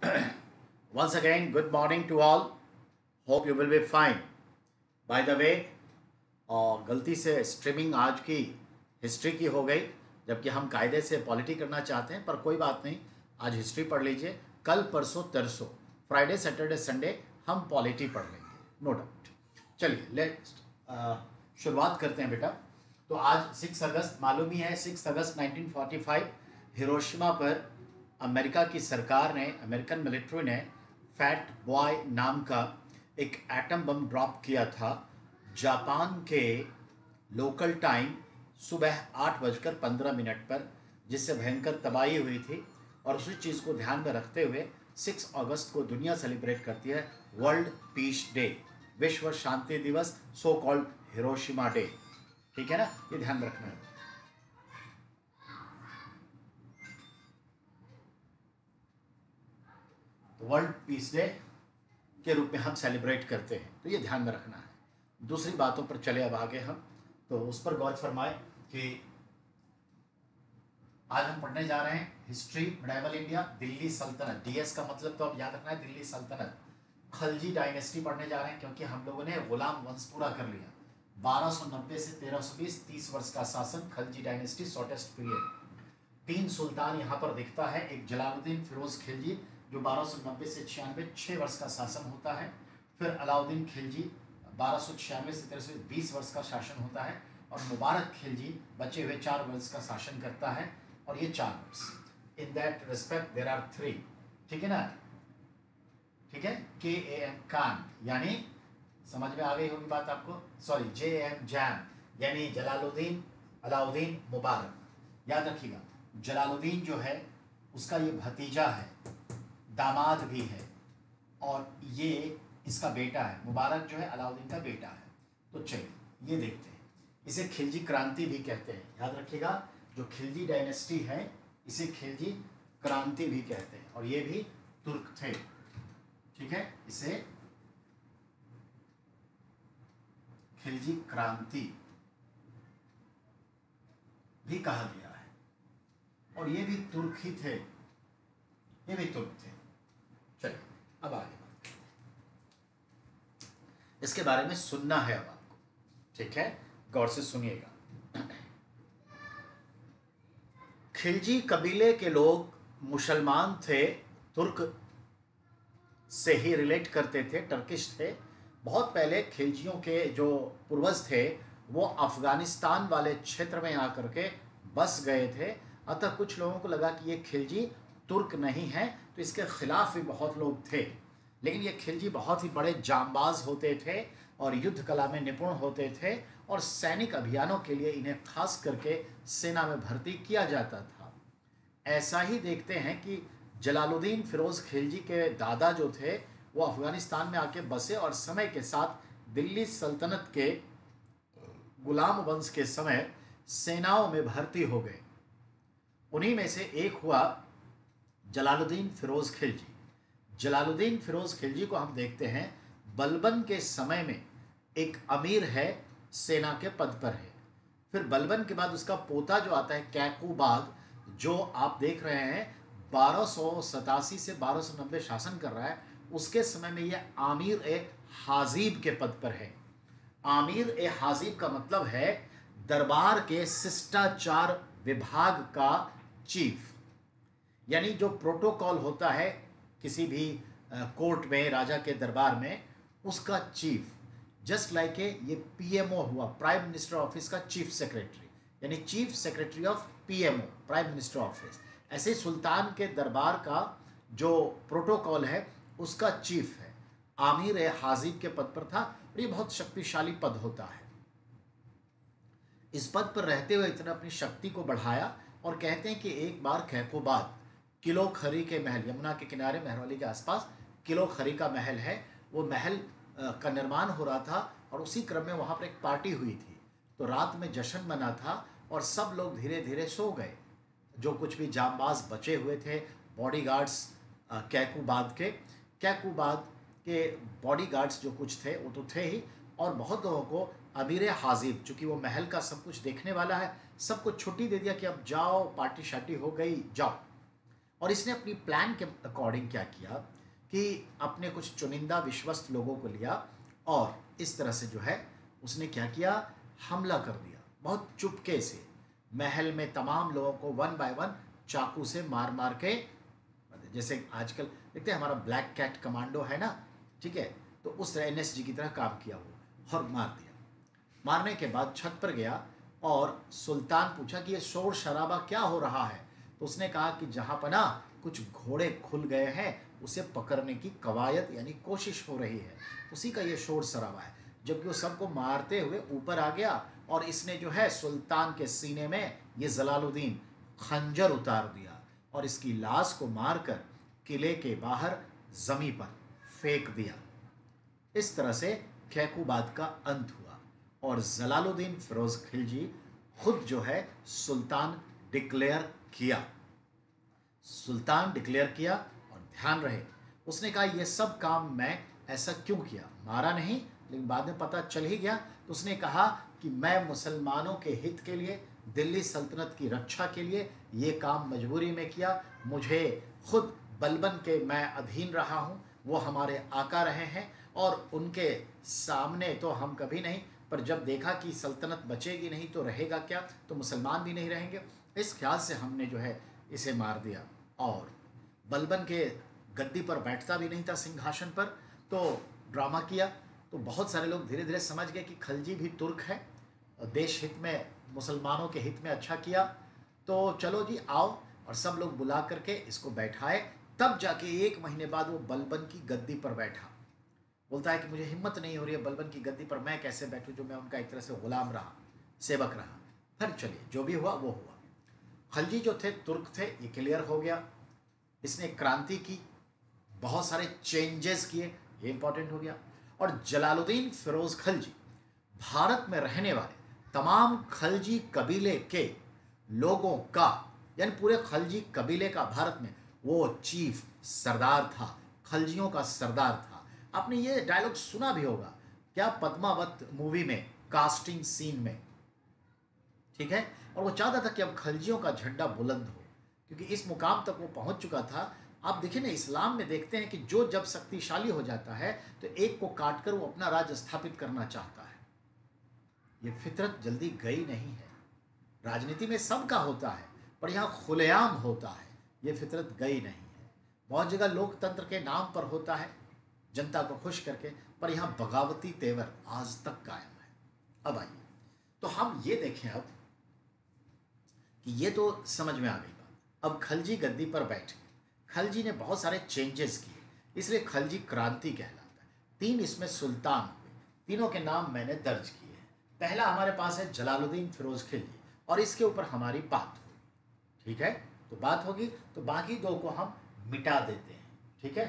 Once again, good morning to all. Hope you will be fine. By the way, गलती से streaming आज की history की हो गई, जबकि हम कायदे से पॉलिटी करना चाहते हैं, पर कोई बात नहीं। आज हिस्ट्री पढ़ लीजिए, कल परसों तरसों फ्राइडे सैटरडे संडे हम पॉलिटी पढ़ लेंगे, नो डाउट। चलिए लेट्स शुरुआत करते हैं बेटा। तो आज 6 अगस्त, मालूम ही है 6 अगस्त 1945 हिरोशिमा पर अमेरिका की सरकार ने, अमेरिकन मिलिट्री ने फैट बॉय नाम का एक एटम बम ड्रॉप किया था जापान के लोकल टाइम सुबह 8:15 पर, जिससे भयंकर तबाही हुई थी। और उसी चीज़ को ध्यान में रखते हुए 6 अगस्त को दुनिया सेलिब्रेट करती है वर्ल्ड पीस डे, विश्व शांति दिवस, सो कॉल्ड हिरोशिमा डे। ठीक है ना, ये ध्यान में रखना है। तो वर्ल्ड पीस डे के रूप में हम सेलिब्रेट करते हैं, तो ये ध्यान में रखना है। दूसरी बातों पर चले अब आगे हम, तो उस पर गौर फरमाए कि आज हम पढ़ने जा रहे हैं हिस्ट्री मिडाइवल इंडिया, दिल्ली सल्तनत। डीएस का मतलब तो अब याद रखना है, दिल्ली सल्तनत। खलजी डायनेस्टी पढ़ने जा रहे हैं क्योंकि हम लोगों ने गुलाम वंश पूरा कर लिया। 1290 से 1320, 30 वर्ष का शासन, खलजी डायनेस्टी, शॉर्टेस्ट पीरियड। 3 सुल्तान यहाँ पर दिखता है। एक जलालुद्दीन फिरोज खिलजी जो 1290 से 96, 6 वर्ष का शासन होता है। फिर अलाउद्दीन खिलजी 1296 से 1320, 20 वर्ष का शासन होता है। और मुबारक खिलजी बचे हुए 4 वर्ष का शासन करता है, और ये 4 वर्ष। In that respect there are 3। ठीक है ना, ठीक है। KAM खान, यानी समझ में आ गई होगी बात आपको। सॉरी, JM जैम, यानी जलालुद्दीन, अलाउद्दीन, मुबारक। याद रखिएगा, जलालुद्दीन जो है उसका ये भतीजा है, दामाद भी है, और ये इसका बेटा है। मुबारक जो है अलाउद्दीन का बेटा है। तो चलिए ये देखते हैं। इसे खिलजी क्रांति भी कहते हैं, याद रखिएगा। जो खिलजी डायनेस्टी है इसे खिलजी क्रांति भी कहते हैं, और ये भी तुर्क थे। ठीक है, इसे खिलजी क्रांति भी कहा गया है, और ये भी तुर्क ही थे, ये भी तुर्क थे। चलिए अब आगे बात, इसके बारे में सुनना है अब आपको। ठीक है, गौर से सुनिएगा। खिलजी कबीले के लोग मुसलमान थे, तुर्क से ही रिलेट करते थे, टर्किश थे। बहुत पहले खिलजियों के जो पूर्वज थे वो अफगानिस्तान वाले क्षेत्र में आकर के बस गए थे। अतः कुछ लोगों को लगा कि ये खिलजी तुर्क नहीं है, तो इसके खिलाफ भी बहुत लोग थे। लेकिन ये खिलजी बहुत ही बड़े जांबाज होते थे और युद्ध कला में निपुण होते थे, और सैनिक अभियानों के लिए इन्हें खास करके सेना में भर्ती किया जाता था। ऐसा ही देखते हैं कि जलालुद्दीन फिरोज खिलजी के दादा जो थे वो अफगानिस्तान में आके बसे, और समय के साथ दिल्ली सल्तनत के गुलाम वंश के समय सेनाओं में भर्ती हो गए। उन्हीं में से एक हुआ जलालुद्दीन फिरोज खिलजी। जलालुद्दीन फिरोज खिलजी को हम देखते हैं बलबन के समय में एक अमीर है, सेना के पद पर है। फिर बलबन के बाद उसका पोता जो आता है कैकूबाद, जो आप देख रहे हैं 1287 से 1290 शासन कर रहा है, उसके समय में यह आमिर ए हाजिब के पद पर है। आमिर ए हाजिब का मतलब है दरबार के शिष्टाचार विभाग का चीफ, यानी जो प्रोटोकॉल होता है किसी भी कोर्ट में, राजा के दरबार में, उसका चीफ। जस्ट लाइक ये PMO हुआ, प्राइम मिनिस्टर ऑफिस का चीफ सेक्रेटरी, यानी chief secretary of PMO, prime minister office. ऐसे सुल्तान के दरबार का जो प्रोटोकॉल है उसका चीफ है, आमिर ए हाजिब के पद पर था। और ये बहुत शक्तिशाली पद होता है। इस पद पर रहते हुए इतना अपनी शक्ति को बढ़ाया, और कहते हैं कि एक बार खैकोबाद, किलो खरी के महल, यमुना के किनारे महरौली के आसपास किलो खरी का महल है, वो महल का निर्माण हो रहा था, और उसी क्रम में वहाँ पर एक पार्टी हुई थी। तो रात में जश्न बना था और सब लोग धीरे धीरे सो गए। जो कुछ भी जांबाज बचे हुए थे, बॉडीगार्ड्स कैकूबाद के बॉडीगार्ड्स जो कुछ थे वो तो थे ही, और बहुत लोगों को अमीर हाजिब, चूँकि वो महल का सब कुछ देखने वाला है, सबको छुट्टी दे दिया कि अब जाओ, पार्टी शार्टी हो गई, जाओ। और इसने अपनी प्लान के अकॉर्डिंग क्या किया कि अपने कुछ चुनिंदा विश्वस्त लोगों को लिया और इस तरह से जो है उसने क्या किया, हमला कर दिया बहुत चुपके से। महल में तमाम लोगों को वन बाय वन चाकू से मार मार के, जैसे आजकल देखते हैं हमारा ब्लैक कैट कमांडो है ना, ठीक है, तो उस तरह एनएसजी की तरह काम किया वो और मार दिया। मारने के बाद छत पर गया और सुल्तान पूछा कि ये शोर शराबा क्या हो रहा है। तो उसने कहा कि जहाँ पना कुछ घोड़े खुल गए हैं, उसे पकड़ने की कवायद यानी कोशिश हो रही है, उसी का ये शोर शराबा है। जबकि वो सबको मारते हुए ऊपर आ गया और इसने जो है सुल्तान के सीने में ये जलालुद्दीन खंजर उतार दिया और इसकी लाश को मारकर किले के बाहर जमी पर फेंक दिया। इस तरह से कैकुबाद का अंत हुआ और जलालुद्दीन फिरोज खिलजी खुद जो है सुल्तान डिक्लेयर किया। सुल्तान डिक्लेयर किया और ध्यान रहे उसने कहा ये सब काम मैं ऐसा क्यों किया, मारा नहीं, लेकिन बाद में पता चल ही गया। तो उसने कहा कि मैं मुसलमानों के हित के लिए, दिल्ली सल्तनत की रक्षा के लिए ये काम मजबूरी में किया। मुझे खुद बलबन के मैं अधीन रहा हूँ, वो हमारे आका रहे हैं और उनके सामने तो हम कभी नहीं, पर जब देखा कि सल्तनत बचेगी नहीं तो रहेगा क्या, तो मुसलमान भी नहीं रहेंगे, इस ख्याल से हमने जो है इसे मार दिया। और बलबन के गद्दी पर बैठता भी नहीं था सिंहासन पर, तो ड्रामा किया। तो बहुत सारे लोग धीरे धीरे समझ गए कि खलजी भी तुर्क है और देश हित में, मुसलमानों के हित में अच्छा किया, तो चलो जी आओ, और सब लोग बुला करके इसको बैठाए। तब जाके 1 महीने बाद वो बलबन की गद्दी पर बैठा। बोलता है कि मुझे हिम्मत नहीं हो रही है बलबन की गद्दी पर मैं कैसे बैठूं, जो मैं उनका एक तरह से गुलाम रहा, सेवक रहा। फिर चलिए जो भी हुआ वो हुआ। खलजी जो थे तुर्क थे, ये क्लियर हो गया। इसने क्रांति की, बहुत सारे चेंजेस किए, ये इंपॉर्टेंट हो गया। और जलालुद्दीन फिरोज खलजी भारत में रहने वाले तमाम खलजी कबीले के लोगों का, यानी पूरे खलजी कबीले का भारत में वो चीफ सरदार था, खलजियों का सरदार था। आपने ये डायलॉग सुना भी होगा क्या, पद्मावत मूवी में कास्टिंग सीन में, ठीक है। और वो चाहता था कि अब खलजियों का झंडा बुलंद हो, क्योंकि इस मुकाम तक वो पहुंच चुका था। आप देखिए ना, इस्लाम में देखते हैं कि जो जब शक्तिशाली हो जाता है तो एक को काटकर वो अपना राज स्थापित करना चाहता है। ये फितरत जल्दी गई नहीं है। राजनीति में सबका होता है, पर यहाँ खुलेआम होता है, ये फितरत गई नहीं है। बहुत जगह लोकतंत्र के नाम पर होता है, जनता को खुश करके, पर यहाँ बगावती तेवर आज तक कायम है। अब आइए तो हम ये देखें अब कि ये तो समझ में आ गई बात। अब खलजी गद्दी पर बैठ गए, खलजी ने बहुत सारे चेंजेस किए, इसलिए खलजी क्रांति कहलाता है। 3 इसमें सुल्तान हुए, तीनों के नाम मैंने दर्ज किए हैं। पहला हमारे पास है जलालुद्दीन फिरोज खिलजी, और इसके ऊपर हमारी बात होगी, ठीक है। तो बात होगी तो बाकी 2 को हम मिटा देते हैं, ठीक है।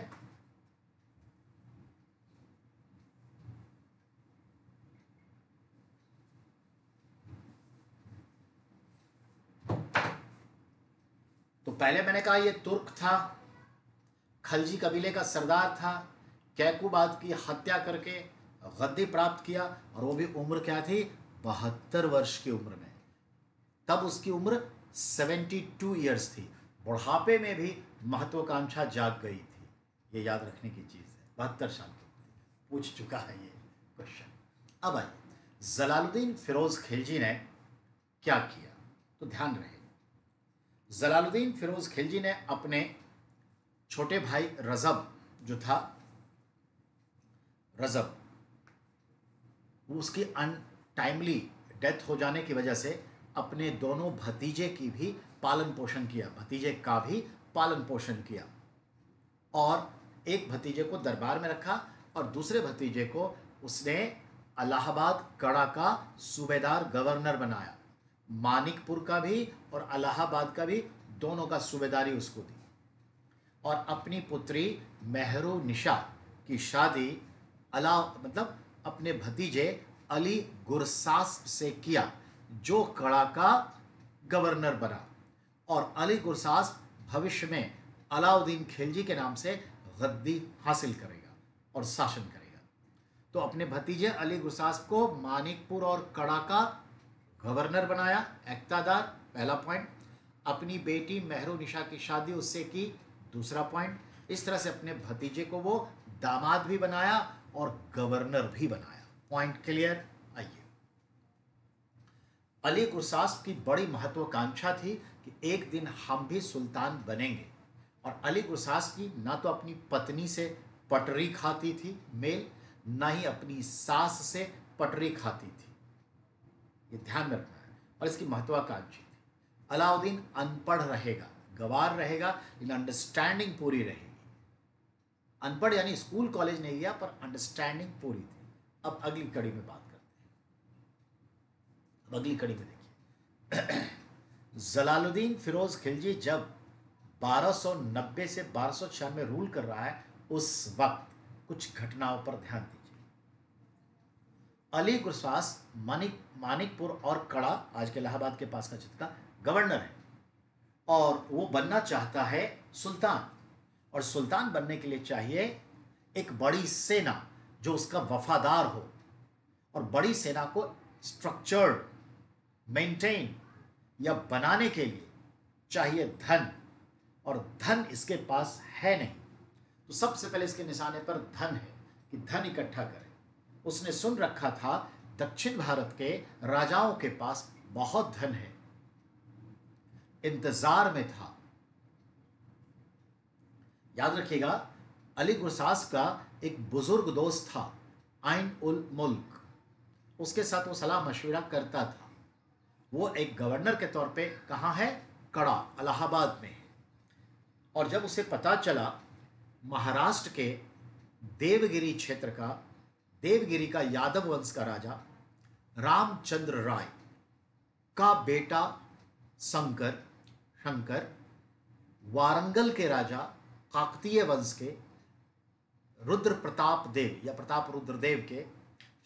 तो पहले मैंने कहा ये तुर्क था, खलजी कबीले का सरदार था, कैकुबाद की हत्या करके गद्दी प्राप्त किया, और वो भी उम्र क्या थी, 72 वर्ष की उम्र में। तब उसकी उम्र 72 ईयर्स थी। बुढ़ापे में भी महत्वाकांक्षा जाग गई थी, ये याद रखने की चीज़ है। 72 साल की पूछ चुका है ये क्वेश्चन। अब आइए जलालुद्दीन फिरोज खिलजी ने क्या किया, तो ध्यान रहे। जलालुद्दीन फिरोज खिलजी ने अपने छोटे भाई रजब जो था, रजब, उसकी अनटाइमली डेथ हो जाने की वजह से अपने दोनों भतीजे की भी पालन पोषण किया, भतीजे का भी पालन पोषण किया। और एक भतीजे को दरबार में रखा और दूसरे भतीजे को उसने इलाहाबाद कड़ा का सूबेदार गवर्नर बनाया। मानिकपुर का भी और इलाहाबाद का भी, दोनों का सूबेदारी उसको दी। और अपनी पुत्री मेहरू निशा की शादी मतलब अपने भतीजे अली गुरसास्प से किया, जो कड़ा का गवर्नर बना। और अली गुरसास्प भविष्य में अलाउद्दीन खिलजी के नाम से गद्दी हासिल करेगा और शासन करेगा। तो अपने भतीजे अली गुरसास्प को मानिकपुर और कड़ा का गवर्नर बनाया, इक़्तिदार, पहला पॉइंट। अपनी बेटी मेहरुनिशा की शादी उससे की। दूसरा पॉइंट, इस तरह से अपने भतीजे को वो दामाद भी बनाया और गवर्नर भी बनाया। Point clear? आइए, अली गुरसास की बड़ी महत्वाकांक्षा थी कि एक दिन हम भी सुल्तान बनेंगे। और अली गुरसास की ना तो अपनी पत्नी से पटरी खाती थी मेल, ना ही अपनी सास से पटरी खाती थी। ये ध्यान रखना है। और इसकी महत्वाकांक्षी थी। अलाउद्दीन अनपढ़ रहेगा, गवार रहेगा, लेकिन अंडरस्टैंडिंग पूरी रहेगी। अनपढ़ यानी स्कूल कॉलेज नहीं गया, पर अंडरस्टैंडिंग पूरी थी। अब अगली कड़ी में बात करते हैं। अब अगली कड़ी में देखिए, जलालुद्दीन फिरोज खिलजी जब 1290 से 1296 रूल कर रहा है, उस वक्त कुछ घटनाओं पर ध्यान दीजिए। अली गुरसास मानिकपुर और कड़ा, आज के इलाहाबाद के पास का क्षेत्र का गवर्नर है, और वो बनना चाहता है सुल्तान। और सुल्तान बनने के लिए चाहिए एक बड़ी सेना जो उसका वफादार हो। और बड़ी सेना को स्ट्रक्चर्ड, मेंटेन या बनाने के लिए चाहिए धन, और धन इसके पास है नहीं। तो सबसे पहले इसके निशाने पर धन है कि धन इकट्ठा करें। उसने सुन रखा था दक्षिण भारत के राजाओं के पास बहुत धन है, इंतजार में था। याद रखिएगा, अली गुरसास का एक बुजुर्ग दोस्त था, आइन उल मुल्क, उसके साथ वो सलाह मशविरा करता था। वो एक गवर्नर के तौर पे कहाँ है? कड़ा, इलाहाबाद में है। और जब उसे पता चला महाराष्ट्र के देवगिरी क्षेत्र का, देवगिरी का यादव वंश का राजा रामचंद्र राय का बेटा शंकर वारंगल के राजा काकतीय वंश के रुद्र प्रताप देव या प्रताप रुद्रदेव के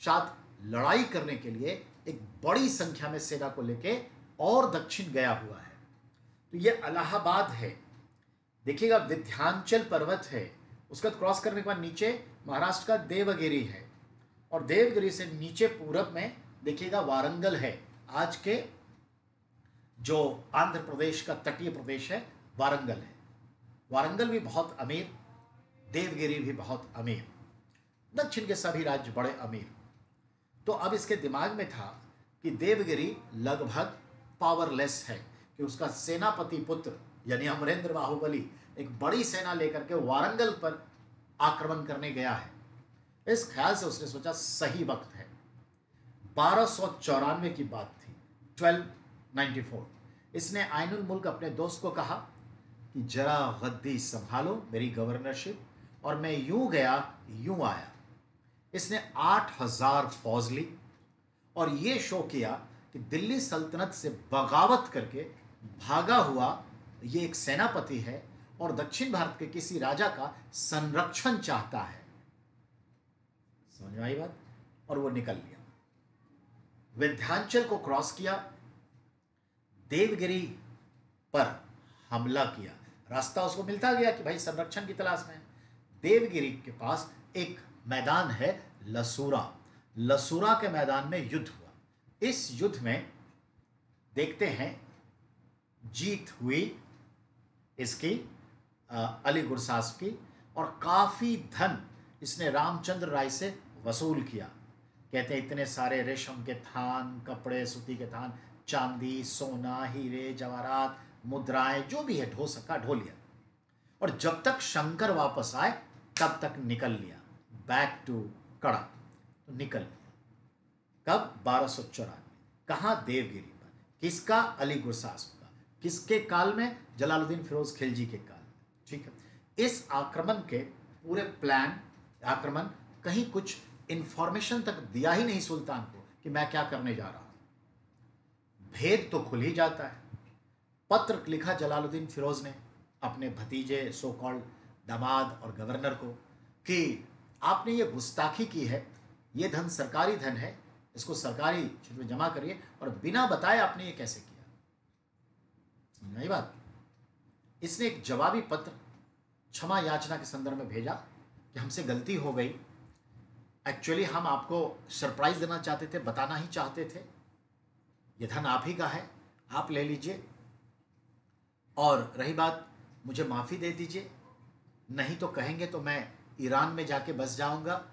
साथ लड़ाई करने के लिए एक बड़ी संख्या में सेना को लेके और दक्षिण गया हुआ है। तो ये इलाहाबाद है। देखिएगा, विंध्याचल पर्वत है, उसका क्रॉस करने के बाद नीचे महाराष्ट्र का देवगिरी है, और देवगिरी से नीचे पूरब में देखिएगा वारंगल है। आज के जो आंध्र प्रदेश का तटीय प्रदेश है, वारंगल है। वारंगल भी बहुत अमीर, देवगिरी भी बहुत अमीर, दक्षिण के सभी राज्य बड़े अमीर। तो अब इसके दिमाग में था कि देवगिरी लगभग पावरलेस है, कि उसका सेनापति पुत्र यानी अमरेंद्र बाहुबली एक बड़ी सेना लेकर के वारंगल पर आक्रमण करने गया है। इस ख्याल से उसने सोचा सही वक्त है। 1294 की बात थी, 1294। इसने आइनुल मुल्क अपने दोस्त को कहा कि जरा गद्दी संभालो, मेरी गवर्नरशिप, और मैं यूं गया यूं आया। इसने 8000 फौज ली और ये शो किया कि दिल्ली सल्तनत से बगावत करके भागा हुआ ये एक सेनापति है और दक्षिण भारत के किसी राजा का संरक्षण चाहता है। समझ में आई बात? और वो निकल लिया, विंध्याचल को क्रॉस किया, देवगिरी पर हमला किया। रास्ता उसको मिलता गया कि भाई संरक्षण की तलाश में है। देवगिरी के पास एक मैदान है लसूरा, लसूरा के मैदान में युद्ध हुआ। इस युद्ध में देखते हैं जीत हुई इसकी अली गुरसास की, और काफ़ी धन इसने रामचंद्र राय से वसूल किया। कहते हैं इतने सारे रेशम के थान, कपड़े, सूती के थान, चांदी, सोना, हीरे, जवाहरात, मुद्राएं, जो भी है ढो सका ढो लिया। और जब तक शंकर वापस आए तब तक निकल लिया, बैक टू कड़ा, तो निकल लिया। कब? 1294। कहाँ? देवगिरी पर। किसका? अली गुरसास का। किसके काल में? जलालुद्दीन फिरोज खिलजी के काल में। ठीक है। इस आक्रमण के पूरे प्लान, आक्रमण कहीं कुछ इंफॉर्मेशन तक दिया ही नहीं सुल्तान को कि मैं क्या करने जा रहा हूं। भेद तो खुल ही जाता है। पत्र लिखा जलालुद्दीन फिरोज ने अपने भतीजे, सो कॉल्ड दामाद और गवर्नर को, कि आपने ये गुस्ताखी की है, ये धन सरकारी धन है, इसको सरकारी क्षेत्र में जमा करिए, और बिना बताए आपने ये कैसे किया। समझ में आई बात? इसने एक जवाबी पत्र क्षमा याचना के संदर्भ में भेजा कि हमसे गलती हो गई, एक्चुअली हम आपको सरप्राइज देना चाहते थे, बताना ही चाहते थे, ये धन आप ही का है, आप ले लीजिए। और रही बात, मुझे माफ़ी दे दीजिए, नहीं तो कहेंगे तो मैं ईरान में जाके बस जाऊंगा,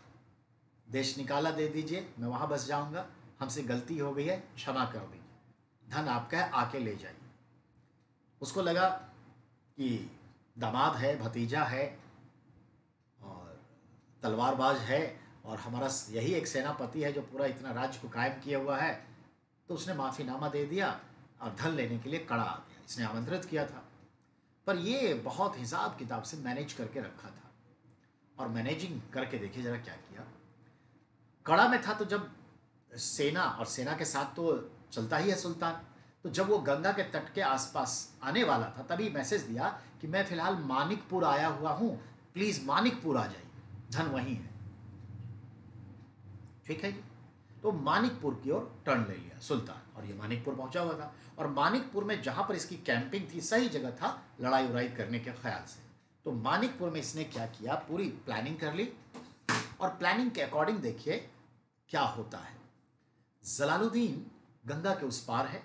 देश निकाला दे दीजिए, मैं वहाँ बस जाऊंगा, हमसे गलती हो गई है, क्षमा कर दीजिए, धन आपका है, आके ले जाइए। उसको लगा कि दामाद है, भतीजा है और तलवारबाज है और हमारा यही एक सेनापति है जो पूरा इतना राज्य को कायम किया हुआ है, तो उसने माफ़ीनामा दे दिया और धन लेने के लिए कड़ा आ गया। इसने आमंत्रित किया था, पर ये बहुत हिसाब किताब से मैनेज करके रखा था। और मैनेजिंग करके देखिए जरा क्या किया। कड़ा में था तो जब सेना, और सेना के साथ तो चलता ही है सुल्तान, तो जब वो गंगा के तट के आसपास आने वाला था तभी मैसेज दिया कि मैं फिलहाल मानिकपुर आया हुआ हूं, प्लीज मानिकपुर आ जाइए, धन वहीं है। ठीक है जी। तो मानिकपुर की ओर टर्न ले लिया सुल्तान, और ये मानिकपुर पहुंचा हुआ था, और मानिकपुर में जहां पर इसकी कैंपिंग थी सही जगह था लड़ाई उड़ाई करने के ख्याल से। तो मानिकपुर में इसने क्या किया, पूरी प्लानिंग कर ली, और प्लानिंग के अकॉर्डिंग देखिए क्या होता है। जलालुद्दीन गंगा के उस पार है,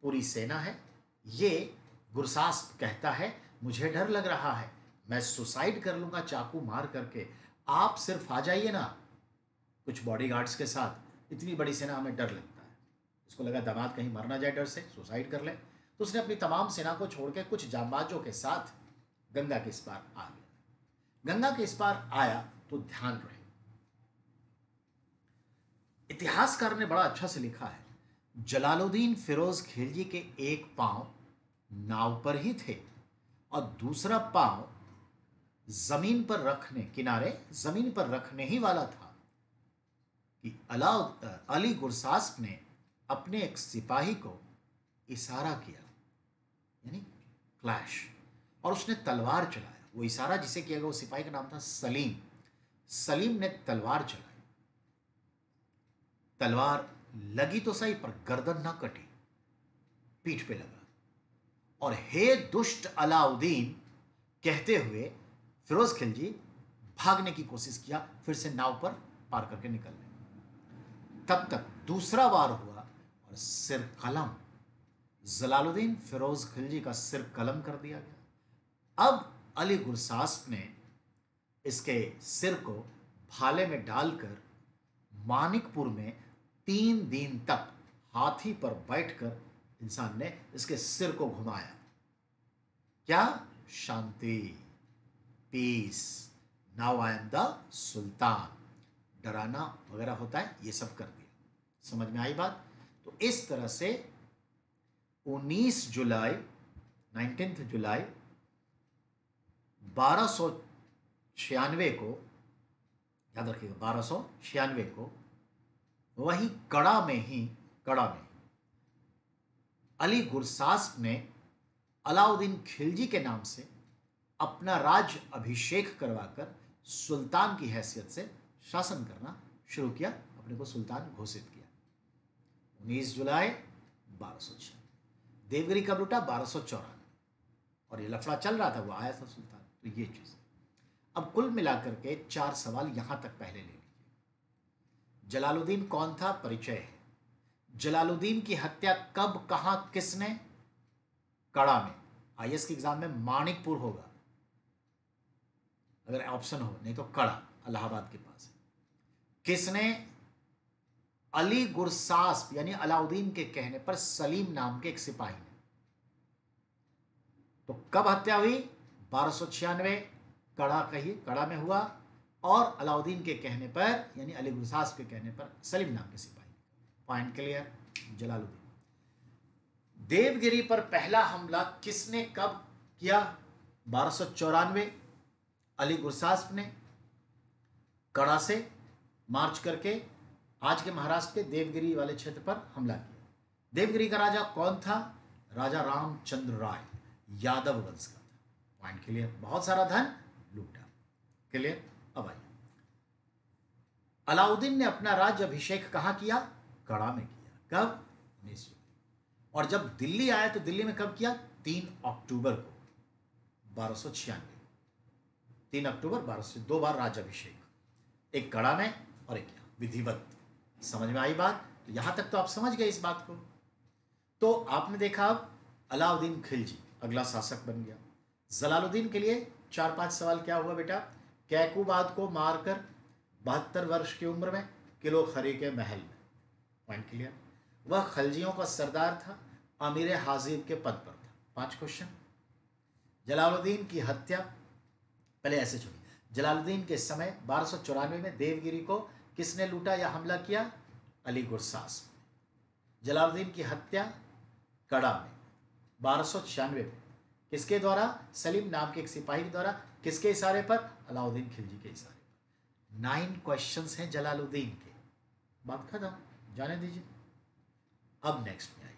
पूरी सेना है। ये गुरसास्प कहता है मुझे डर लग रहा है, मैं सुसाइड कर लूंगा चाकू मार करके, आप सिर्फ आ जाइए ना कुछ बॉडीगार्ड्स के साथ, इतनी बड़ी सेना हमें डर लगता है। उसको लगा दामाद कहीं मर ना जाए डर से, सुसाइड कर ले, तो उसने अपनी तमाम सेना को छोड़ के कुछ जांबाजों के साथ गंगा के इस पार आ गया। गंगा के इस पार आया तो ध्यान रहे, इतिहासकार ने बड़ा अच्छा से लिखा है, जलालुद्दीन फिरोज खिलजी के एक पांव नाव पर ही थे और दूसरा पांव जमीन पर रखने, किनारे जमीन पर रखने ही वाला था कि अली गुरसास्प ने अपने एक सिपाही को इशारा किया, यानी फ्लैश, और उसने तलवार चलाया। वो इशारा जिसे किया गया, वो सिपाही का नाम था सलीम। सलीम ने तलवार चलाई, तलवार लगी तो सही पर गर्दन ना कटी, पीठ पे लगा, और हे दुष्ट अलाउद्दीन कहते हुए फिरोज खिलजी भागने की कोशिश किया, फिर से नाव पर पार करके निकलने। तब तक दूसरा वार हुआ और सिर कलम, जलालुद्दीन फिरोज खिलजी का सिर कलम कर दिया गया। अब अली गुरसास्प ने इसके सिर को भाले में डालकर मानिकपुर में 3 दिन तक हाथी पर बैठकर इंसान ने इसके सिर को घुमाया। क्या? शांति, peace, now I am the sultan, डराना वगैरह होता है, ये सब कर दिया। समझ में आई बात? तो इस तरह से 19 जुलाई 19 जुलाई 1296 को, याद रखिएगा 1296 को, वही कड़ा में अली गुरसास्प ने अलाउद्दीन खिलजी के नाम से अपना राज्य अभिषेक करवाकर सुल्तान की हैसियत से शासन करना शुरू किया, अपने को सुल्तान घोषित किया। 19 जुलाई 1296। देवगिरी कब लुटा? 1294, और ये लफड़ा चल रहा था, वो आया था सुल्तान। तो ये चीज, अब कुल मिलाकर के 4 सवाल यहां तक पहले ले लीजिए। जलालुद्दीन कौन था? परिचय है। जलालुद्दीन की हत्या कब, कहां, किसने? कड़ा में। आईएएस के एग्जाम में मानिकपुर होगा अगर ऑप्शन हो, नहीं तो कड़ा इलाहाबाद के पास है। किसने? अली गुरसास्प यानी अलाउद्दीन के कहने पर सलीम नाम के एक सिपाही ने। तो कब हत्या हुई? 1296, कड़ा कहिए, कड़ा में हुआ, और अलाउद्दीन के कहने पर यानी अली गुरसास्प के कहने पर सलीम नाम के सिपाही। Point clear? जलालुद्दीन। देवगिरी पर पहला हमला किसने कब किया? 1294, अली गुरसास्प ने कड़ा से मार्च करके आज के महाराष्ट्र के देवगिरी वाले क्षेत्र पर हमला किया। देवगिरी का राजा कौन था? राजा रामचंद्र राय, यादव वंश का था। Point clear? बहुत सारा धन लूटा। क्लियर? अब आइए, अलाउद्दीन ने अपना राज्य अभिषेक कहां किया? कड़ा में किया। कब? 19। और जब दिल्ली आया तो दिल्ली में कब किया? 3 अक्टूबर को 1296। 3 अक्टूबर 1200, 2 बार राज्याभिषेक, एक कड़ा में और एक यहाँ विधिवत। समझ में आई बात? तो यहां तक तो आप समझ गए इस बात को। तो आपने देखा अब अलाउद्दीन खिलजी, अगला शासक बन गया। जलालुद्दीन के लिए 4-5 सवाल क्या हुआ बेटा? कैकुबाद को मारकर 72 वर्ष की उम्र में किलो खरी के महल में। Point clear. वह खलजियों का सरदार था, अमीर हाजिब के पद पर था। 5 क्वेश्चन। जलालुद्दीन की हत्या, पहले ऐसे छोड़िए। जलालुद्दीन के समय 1294 में देवगिरी को किसने लूटा या हमला किया? अली गुरसास। जलालुद्दीन की हत्या कड़ा में 1296 में किसके द्वारा? सलीम नाम के एक सिपाही के द्वारा। किसके इशारे पर? अलाउद्दीन खिलजी के इशारे पर। 9 क्वेश्चंस हैं जलालुद्दीन के। बात खत्म, जाने दीजिए। अब नेक्स्ट में आइए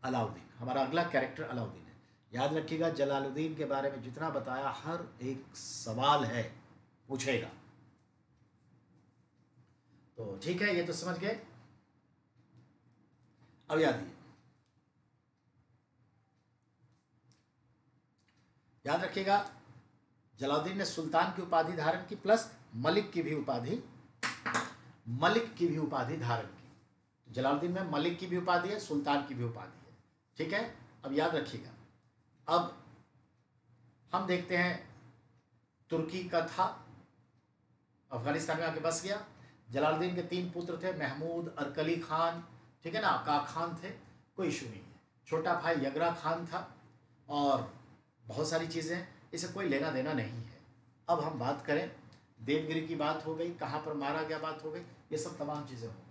अलाउद्दीन। हमारा अगला कैरेक्टर अलाउद्दीन है। याद रखिएगा जलालुद्दीन के बारे में जितना बताया हर एक सवाल है पूछेगा। तो ठीक है, ये तो समझ गए। अब याद रखिएगा जलालुद्दीन ने सुल्तान की उपाधि धारण की, प्लस मलिक की भी उपाधि धारण की। जलालुद्दीन में मलिक की भी उपाधि है, सुल्तान की भी उपाधि है। ठीक है, अब याद रखिएगा। अब हम देखते हैं तुर्की का था, अफगानिस्तान में आके बस गया। जलालुद्दीन के 3 पुत्र थे, महमूद, अरकली खान, ठीक है ना, का खान थे, कोई इशू नहीं है। छोटा भाई यगरा खान था और बहुत सारी चीज़ें, इसे कोई लेना देना नहीं है। अब हम बात करें, देवगिरी की बात हो गई, कहाँ पर मारा गया बात हो गई, ये सब तमाम चीज़ें हो गई।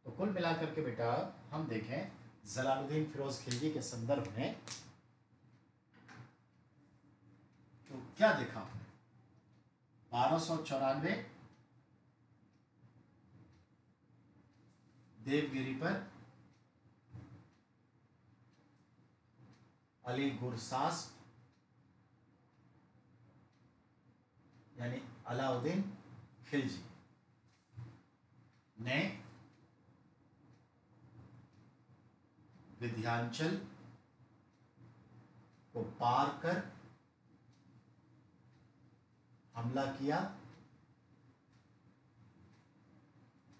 तो कुल मिलाकर के बेटा हम देखें जलालुद्दीन फिरोज खिलजी के संदर्भ में तो क्या देखा हमने? 1294 देवगिरी पर अली गुरसास यानी अलाउद्दीन खिलजी ने विंध्याचल को पार कर हमला किया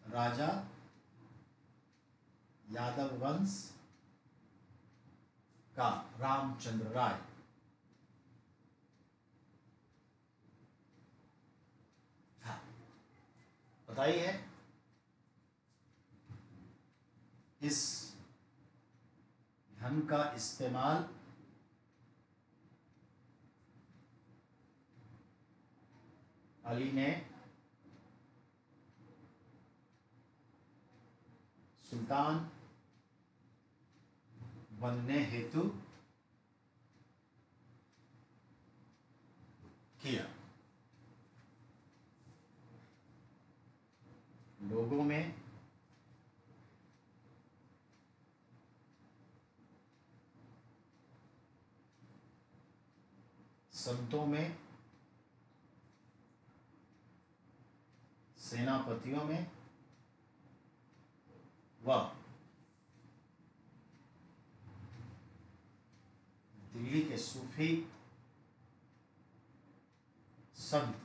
राजा यादव वंश का रामचंद्र राय था। बताइए है इस धन का इस्तेमाल अली ने सुल्तान बनने हेतु किया। लोगों में संतों में सेनापतियों में व दिल्ली के सूफी संत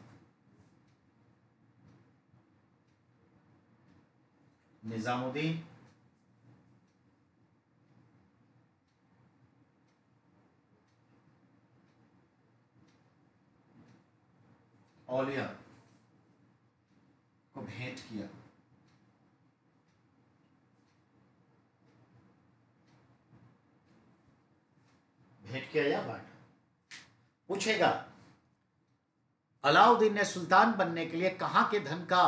निजामुद्दीन औलिया को भेंट किया। भेंट किया या बांटा? पूछेगा अलाउद्दीन ने सुल्तान बनने के लिए कहां के धन का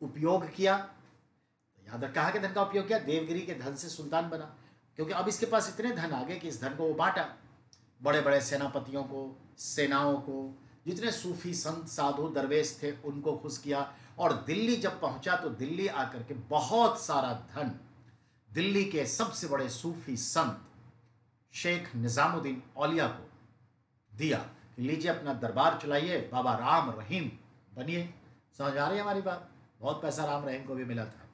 उपयोग किया? तो याद रख, कहां के धन का उपयोग किया? देवगिरी के धन से सुल्तान बना, क्योंकि अब इसके पास इतने धन आ गए कि इस धन को वो बांटा। बड़े बड़े सेनापतियों को, सेनाओं को, जितने सूफी संत साधु दरवेश थे उनको खुश किया। और दिल्ली जब पहुंचा तो दिल्ली आकर के बहुत सारा धन दिल्ली के सबसे बड़े सूफी संत शेख निजामुद्दीन औलिया को दिया कि लीजिए अपना दरबार चलाइए, बाबा राम रहीम बनिए। समझ आ रही है हमारी बात? बहुत पैसा राम रहीम को भी मिला था।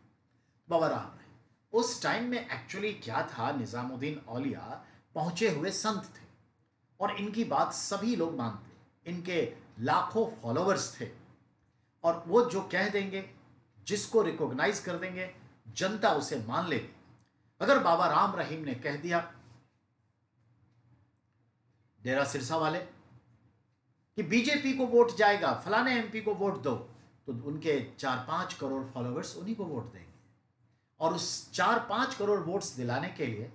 बाबा राम रहीम उस टाइम में एक्चुअली क्या था, निजामुद्दीन औलिया पहुंचे हुए संत थे और इनकी बात सभी लोग मानते, इनके लाखों फॉलोअर्स थे और वो जो कह देंगे, जिसको रिकॉग्नाइज कर देंगे, जनता उसे मान लेगी। अगर बाबा राम रहीम ने कह दिया डेरा सिरसा वाले, कि बीजेपी को वोट जाएगा, फलाने एमपी को वोट दो, तो उनके 4-5 करोड़ फॉलोअर्स उन्हीं को वोट देंगे। और उस 4-5 करोड़ वोट्स दिलाने के लिए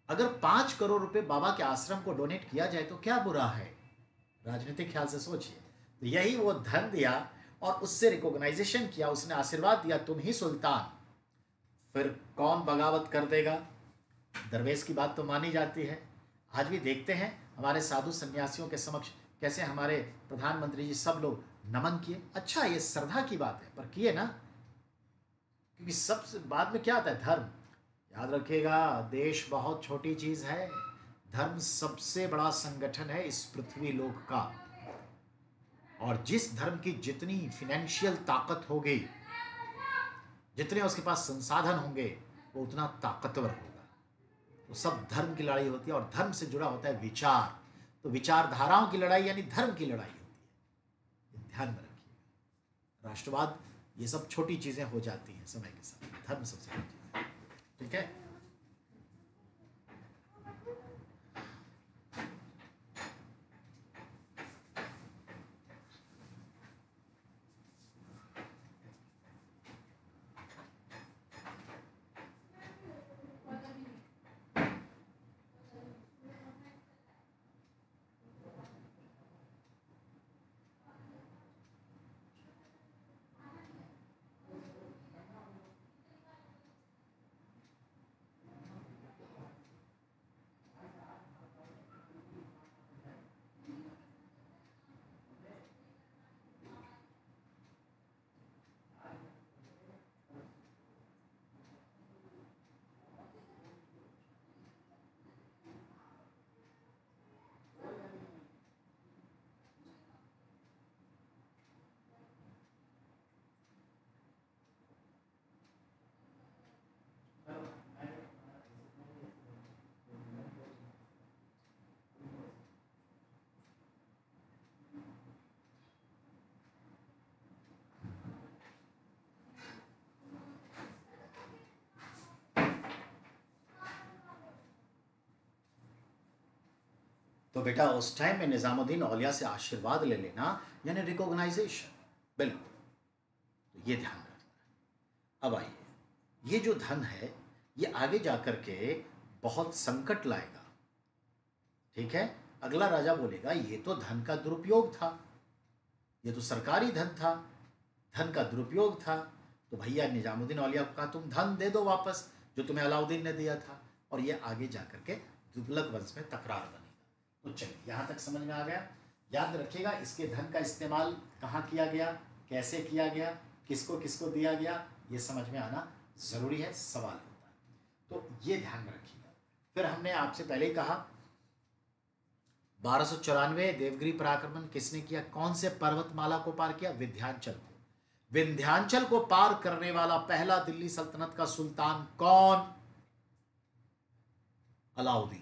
अगर 5 करोड़ रुपए बाबा के आश्रम को डोनेट किया जाए तो क्या बुरा है? राजनीतिक ख्याल से सोचिए। तो यही वो धन दिया और उससे रिकॉग्नाइजेशन किया, उसने आशीर्वाद दिया, तुम ही सुल्तान। फिर कौन बगावत कर देगा? दरवेश की बात तो मानी जाती है। आज भी देखते हैं हमारे साधु सन्यासियों के समक्ष कैसे हमारे प्रधानमंत्री जी सब लोग नमन किए। अच्छा, ये श्रद्धा की बात है, पर किए ना, क्योंकि सबसे बाद में क्या आता है? धर्म। याद रखिएगा, देश बहुत छोटी चीज है, धर्म सबसे बड़ा संगठन है इस पृथ्वी लोक का। और जिस धर्म की जितनी फिनेंशियल ताकत होगी, जितने उसके पास संसाधन होंगे, वो उतना ताकतवर होगा। तो सब धर्म की लड़ाई होती है और धर्म से जुड़ा होता है विचार। तो विचारधाराओं की लड़ाई यानी धर्म की लड़ाई होती है, ये ध्यान में रखिए। राष्ट्रवाद ये सब छोटी चीजें हो जाती हैं समय के साथ, धर्म सबसे बड़ी चीज है। ठीक है। तो बेटा उस टाइम में निजामुद्दीन औलिया से आशीर्वाद ले लेना यानी रिकॉग्नाइजेशन, बिल्कुल। तो ये ध्यान रखना। अब आइए, ये जो धन है ये आगे जाकर के बहुत संकट लाएगा। ठीक है। अगला राजा बोलेगा ये तो धन का दुरुपयोग था, ये तो सरकारी धन था, धन का दुरुपयोग था। तो भैया निजामुद्दीन औलिया को कहा तुम धन दे दो वापस जो तुम्हें अलाउद्दीन ने दिया था, और ये आगे जाकर के तुगलक वंश में तकरार बनेगा। तो चलिए यहाँ तक समझ में आ गया। याद रखिएगा इसके धन का इस्तेमाल कहाँ किया गया, कैसे किया गया, किसको किसको दिया गया, ये समझ में आना जरूरी है, सवाल होता है। तो ये ध्यान में रखिएगा। फिर हमने आपसे पहले ही कहा 1294 देवगिरी पर आक्रमण किसने किया? कौन से पर्वतमाला को पार किया? विंध्याचल को। विंध्याचल को पार करने वाला पहला दिल्ली सल्तनत का सुल्तान कौन? अलाउद्दीन।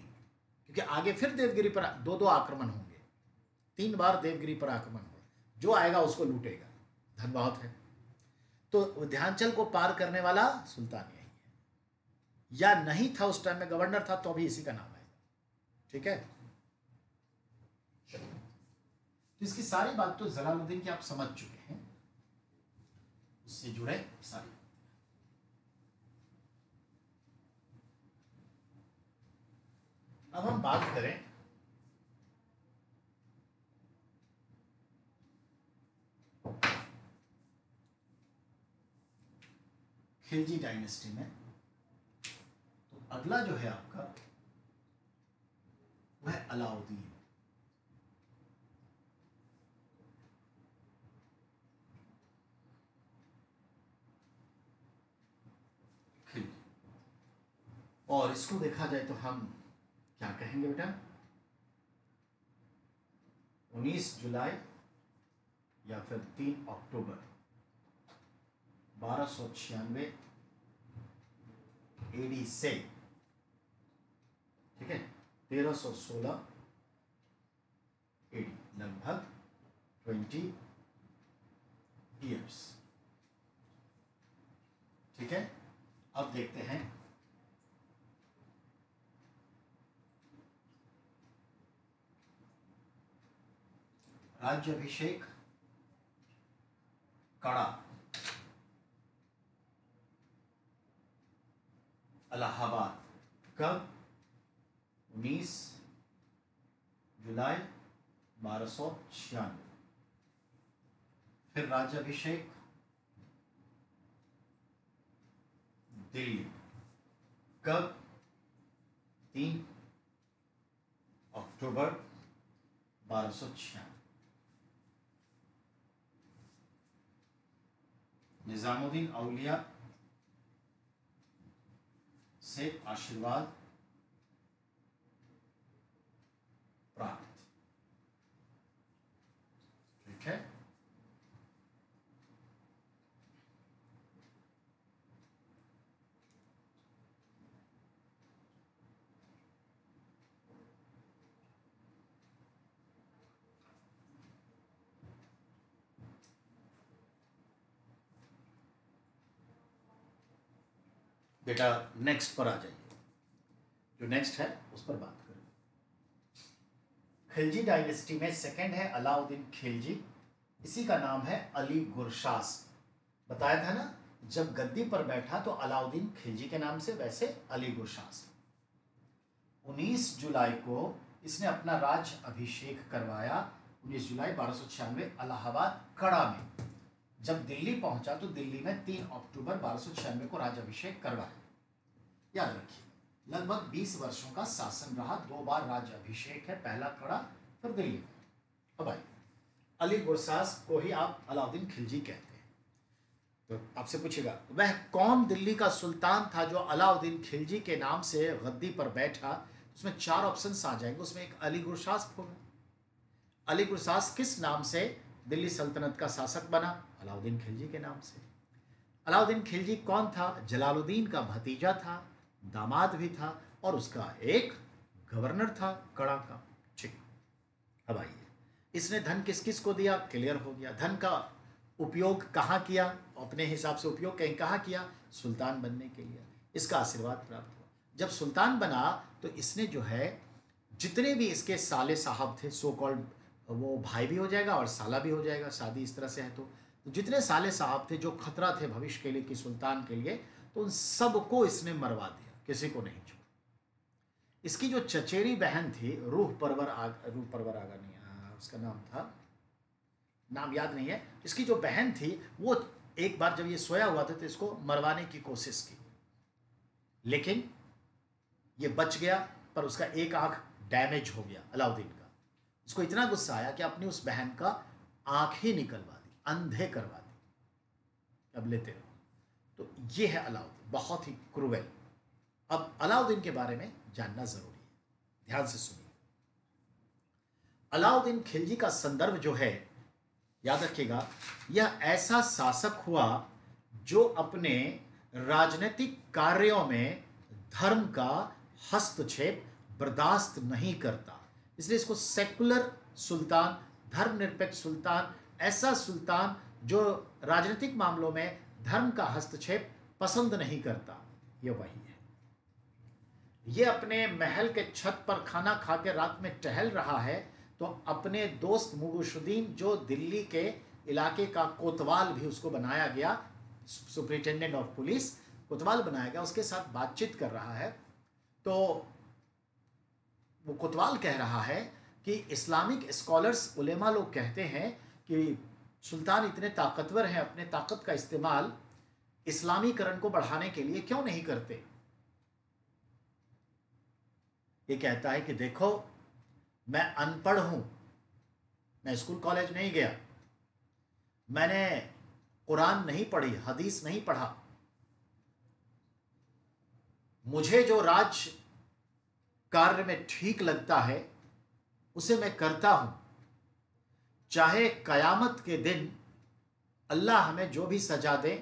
क्योंकि आगे फिर देवगिरी पर दो आक्रमण होंगे, 3 बार देवगिरी पर आक्रमण हुआ, जो आएगा उसको लूटेगा, धन बहुत है। तो विंध्याचल को पार करने वाला सुल्तान यही है, या नहीं था उस टाइम में गवर्नर था तो अभी इसी का नाम आएगा। ठीक है। तो इसकी सारी बात तो जलालुद्दीन की आप समझ चुके हैं, उससे जुड़े सारी। अब हम बात करें खिलजी डायनेस्टी में। तो अगला जो है आपका वह है अलाउद्दीन। और इसको देखा जाए तो हम क्या कहेंगे बेटा? 19 जुलाई या फिर 3 अक्टूबर 1296 एडी से, ठीक है, 1316 एडी, लगभग 20 ईयर्स। ठीक है। अब देखते हैं राज्याभिषेक कड़ा इलाहाबाद कब? 19 जुलाई 1296। फिर राज्याभिषेक दिल्ली कब? 3 अक्टूबर 1296। निजामुद्दीन औलिया से आशीर्वाद प्राप्त। ठीक है। बेटा नेक्स्ट पर आ जाइए, जो नेक्स्ट है उस पर बात करें। खिलजी डायनेस्टी में सेकंड है अलाउद्दीन खिलजी, इसी का नाम है अली गुरशास। बताया था ना, जब गद्दी पर बैठा तो अलाउद्दीन खिलजी के नाम से, वैसे अली गुरशास। 19 जुलाई को इसने अपना राज अभिषेक करवाया, 19 जुलाई 1296 इलाहाबाद कड़ा में। जब दिल्ली पहुंचा तो दिल्ली में 3 अक्टूबर 1296 को राज्याभिषेक करवाया। याद रखिए, लगभग 20 वर्षों का शासन रहा, 2 बार राज्याभिषेक है, पहला कड़ा फिर दिल्ली में। अब आइए, अली गुरशास को ही आप अलाउद्दीन खिलजी कहते हैं। तो आपसे पूछेगा वह कौन दिल्ली का सुल्तान था जो अलाउद्दीन खिलजी के नाम से गद्दी पर बैठा? उसमें 4 ऑप्शंस आ जाएंगे, उसमें एक अली गुरशास होगा। अली गुरशास किस नाम से दिल्ली सल्तनत का शासक बना? अलाउद्दीन खिलजी के नाम से। अलाउद्दीन खिलजी कौन था? जलालुद्दीन का भतीजा था, दामाद भी था, और उसका एक गवर्नर था कड़ा का। ठीक, अब आइए, इसने धन किस किस को दिया? क्लियर हो गया। धन का उपयोग कहाँ किया? अपने हिसाब से उपयोग कहीं कहाँ किया? सुल्तान बनने के लिए। इसका आशीर्वाद प्राप्त हुआ। जब सुल्तान बना तो इसने जो है जितने भी इसके साले साहब थे, सो कॉल्ड, वो भाई भी हो जाएगा और साला भी हो जाएगा, शादी इस तरह से है तो जितने साले साहब थे जो खतरा थे भविष्य के लिए कि सुल्तान के लिए, तो उन सबको इसने मरवा दिया, किसी को नहीं छोड़ा। इसकी जो चचेरी बहन थी, रूह परवर आगा नहीं, उसका नाम था, नाम याद नहीं है। इसकी जो बहन थी वो एक बार जब ये सोया हुआ था तो इसको मरवाने की कोशिश की, लेकिन ये बच गया, पर उसका एक आंख डैमेज हो गया अलाउद्दीन का। उसको इतना गुस्सा आया कि अपनी उस बहन का आंख ही निकलवा दी, अंधे करवा दी। अब लेते रहो। तो ये है अलाउद्दीन, बहुत ही क्रूएल। अब अलाउद्दीन के बारे में जानना जरूरी है, ध्यान से सुनिए। अलाउद्दीन खिलजी का संदर्भ जो है, याद रखिएगा, यह ऐसा शासक हुआ जो अपने राजनीतिक कार्यों में धर्म का हस्तक्षेप बर्दाश्त नहीं करता, इसलिए इसको सेकुलर सुल्तान, धर्मनिरपेक्ष सुल्तान, ऐसा सुल्तान जो राजनीतिक मामलों में धर्म का हस्तक्षेप पसंद नहीं करता, ये वही है। ये अपने महल के छत पर खाना खा के रात में टहल रहा है तो अपने दोस्त मुगुशुद्दीन, जो दिल्ली के इलाके का कोतवाल भी उसको बनाया गया, सुपरिटेंडेंट ऑफ पुलिस कोतवाल बनाया गया, उसके साथ बातचीत कर रहा है। तो वो कोतवाल कह रहा है कि इस्लामिक स्कॉलर्स, उलेमा लोग कहते हैं कि सुल्तान इतने ताकतवर हैं, अपने ताकत का इस्तेमाल इस्लामीकरण को बढ़ाने के लिए क्यों नहीं करते? ये कहता है कि देखो, मैं अनपढ़ हूं, मैं स्कूल कॉलेज नहीं गया, मैंने कुरान नहीं पढ़ी, हदीस नहीं पढ़ा, मुझे जो राज कार्य में ठीक लगता है उसे मैं करता हूं, चाहे कयामत के दिन अल्लाह हमें जो भी सजा दे,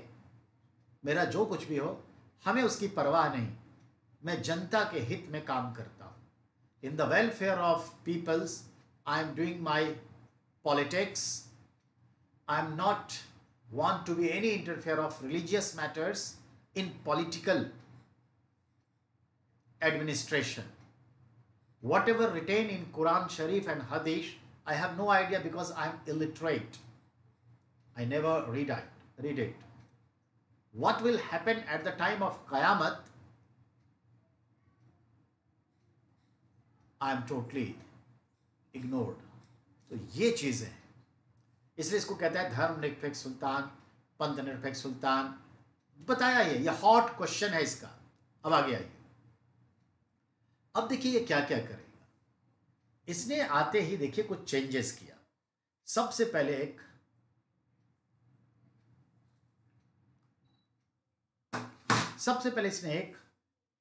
मेरा जो कुछ भी हो, हमें उसकी परवाह नहीं, मैं जनता के हित में काम करता हूं। In the welfare of peoples I am doing my politics, I am not want to be any interfere of religious matters in political administration. Whatever written in Quran Sharif and Hadith, I have no idea because I'm illiterate. I never read it. What will happen at the time of Qayamat? I am totally ignored. तो ये चीजें हैं, इसलिए इसको कहते हैं धर्म निरपेक्ष सुल्तान, पंथ निरपेक्ष सुल्तान। बताया ये हॉट क्वेश्चन है इसका। अब आगे आइए, अब देखिए ये क्या क्या करेगा। इसने आते ही देखिए कुछ चेंजेस किया। सबसे पहले इसने एक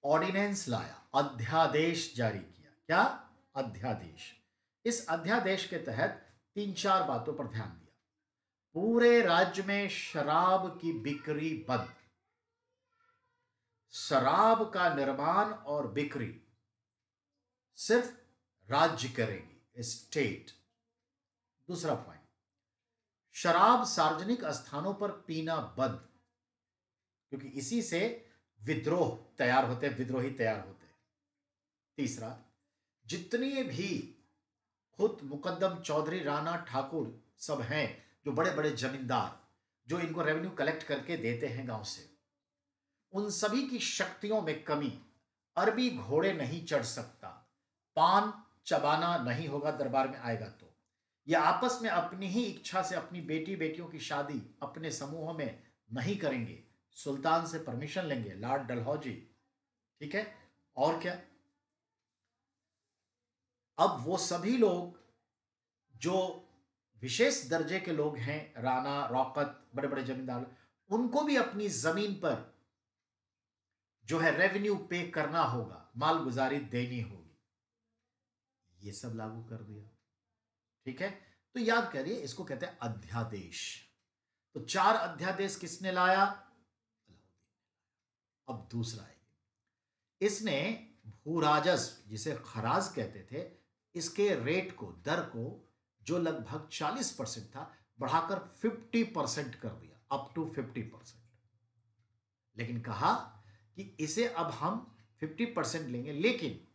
ऑर्डिनेंस लाया, अध्यादेश जारी किया। क्या? अध्यादेश। इस अध्यादेश के तहत 3-4 बातों पर ध्यान दिया। पूरे राज्य में शराब की बिक्री बंद, शराब का निर्माण और बिक्री सिर्फ राज्य करेगी, स्टेट। दूसरा पॉइंट, शराब सार्वजनिक स्थानों पर पीना बंद, क्योंकि इसी से विद्रोही तैयार होते हैं। तीसरा, जितने भी खुद मुकद्दम चौधरी, राणा, ठाकुर सब हैं, जो बड़े बड़े जमींदार जो इनको रेवेन्यू कलेक्ट करके देते हैं गांव से, उन सभी की शक्तियों में कमी। अरबी घोड़े नहीं चढ़ सकता, पान चबाना नहीं होगा दरबार में आएगा तो। ये आपस में अपनी ही इच्छा से अपनी बेटियों की शादी अपने समूहों में नहीं करेंगे, सुल्तान से परमिशन लेंगे, लॉर्ड डलहौजी। ठीक है, और क्या? अब वो सभी लोग जो विशेष दर्जे के लोग हैं, राणा, रौकत, बड़े बड़े जमींदार, उनको भी अपनी जमीन पर जो है रेवेन्यू पे करना होगा, मालगुजारी देनी होगी। ये सब लागू कर दिया। ठीक है, तो याद करिए, इसको कहते हैं अध्यादेश। तो 4 अध्यादेश किसने लाया? अब दूसरा है, इसने भूराजस्व, जिसे खराज कहते थे, इसके रेट को, दर को, जो लगभग 40% था, बढ़ाकर 50% कर दिया, अप टू 50%। लेकिन कहा कि इसे अब हम 50% लेंगे, लेकिन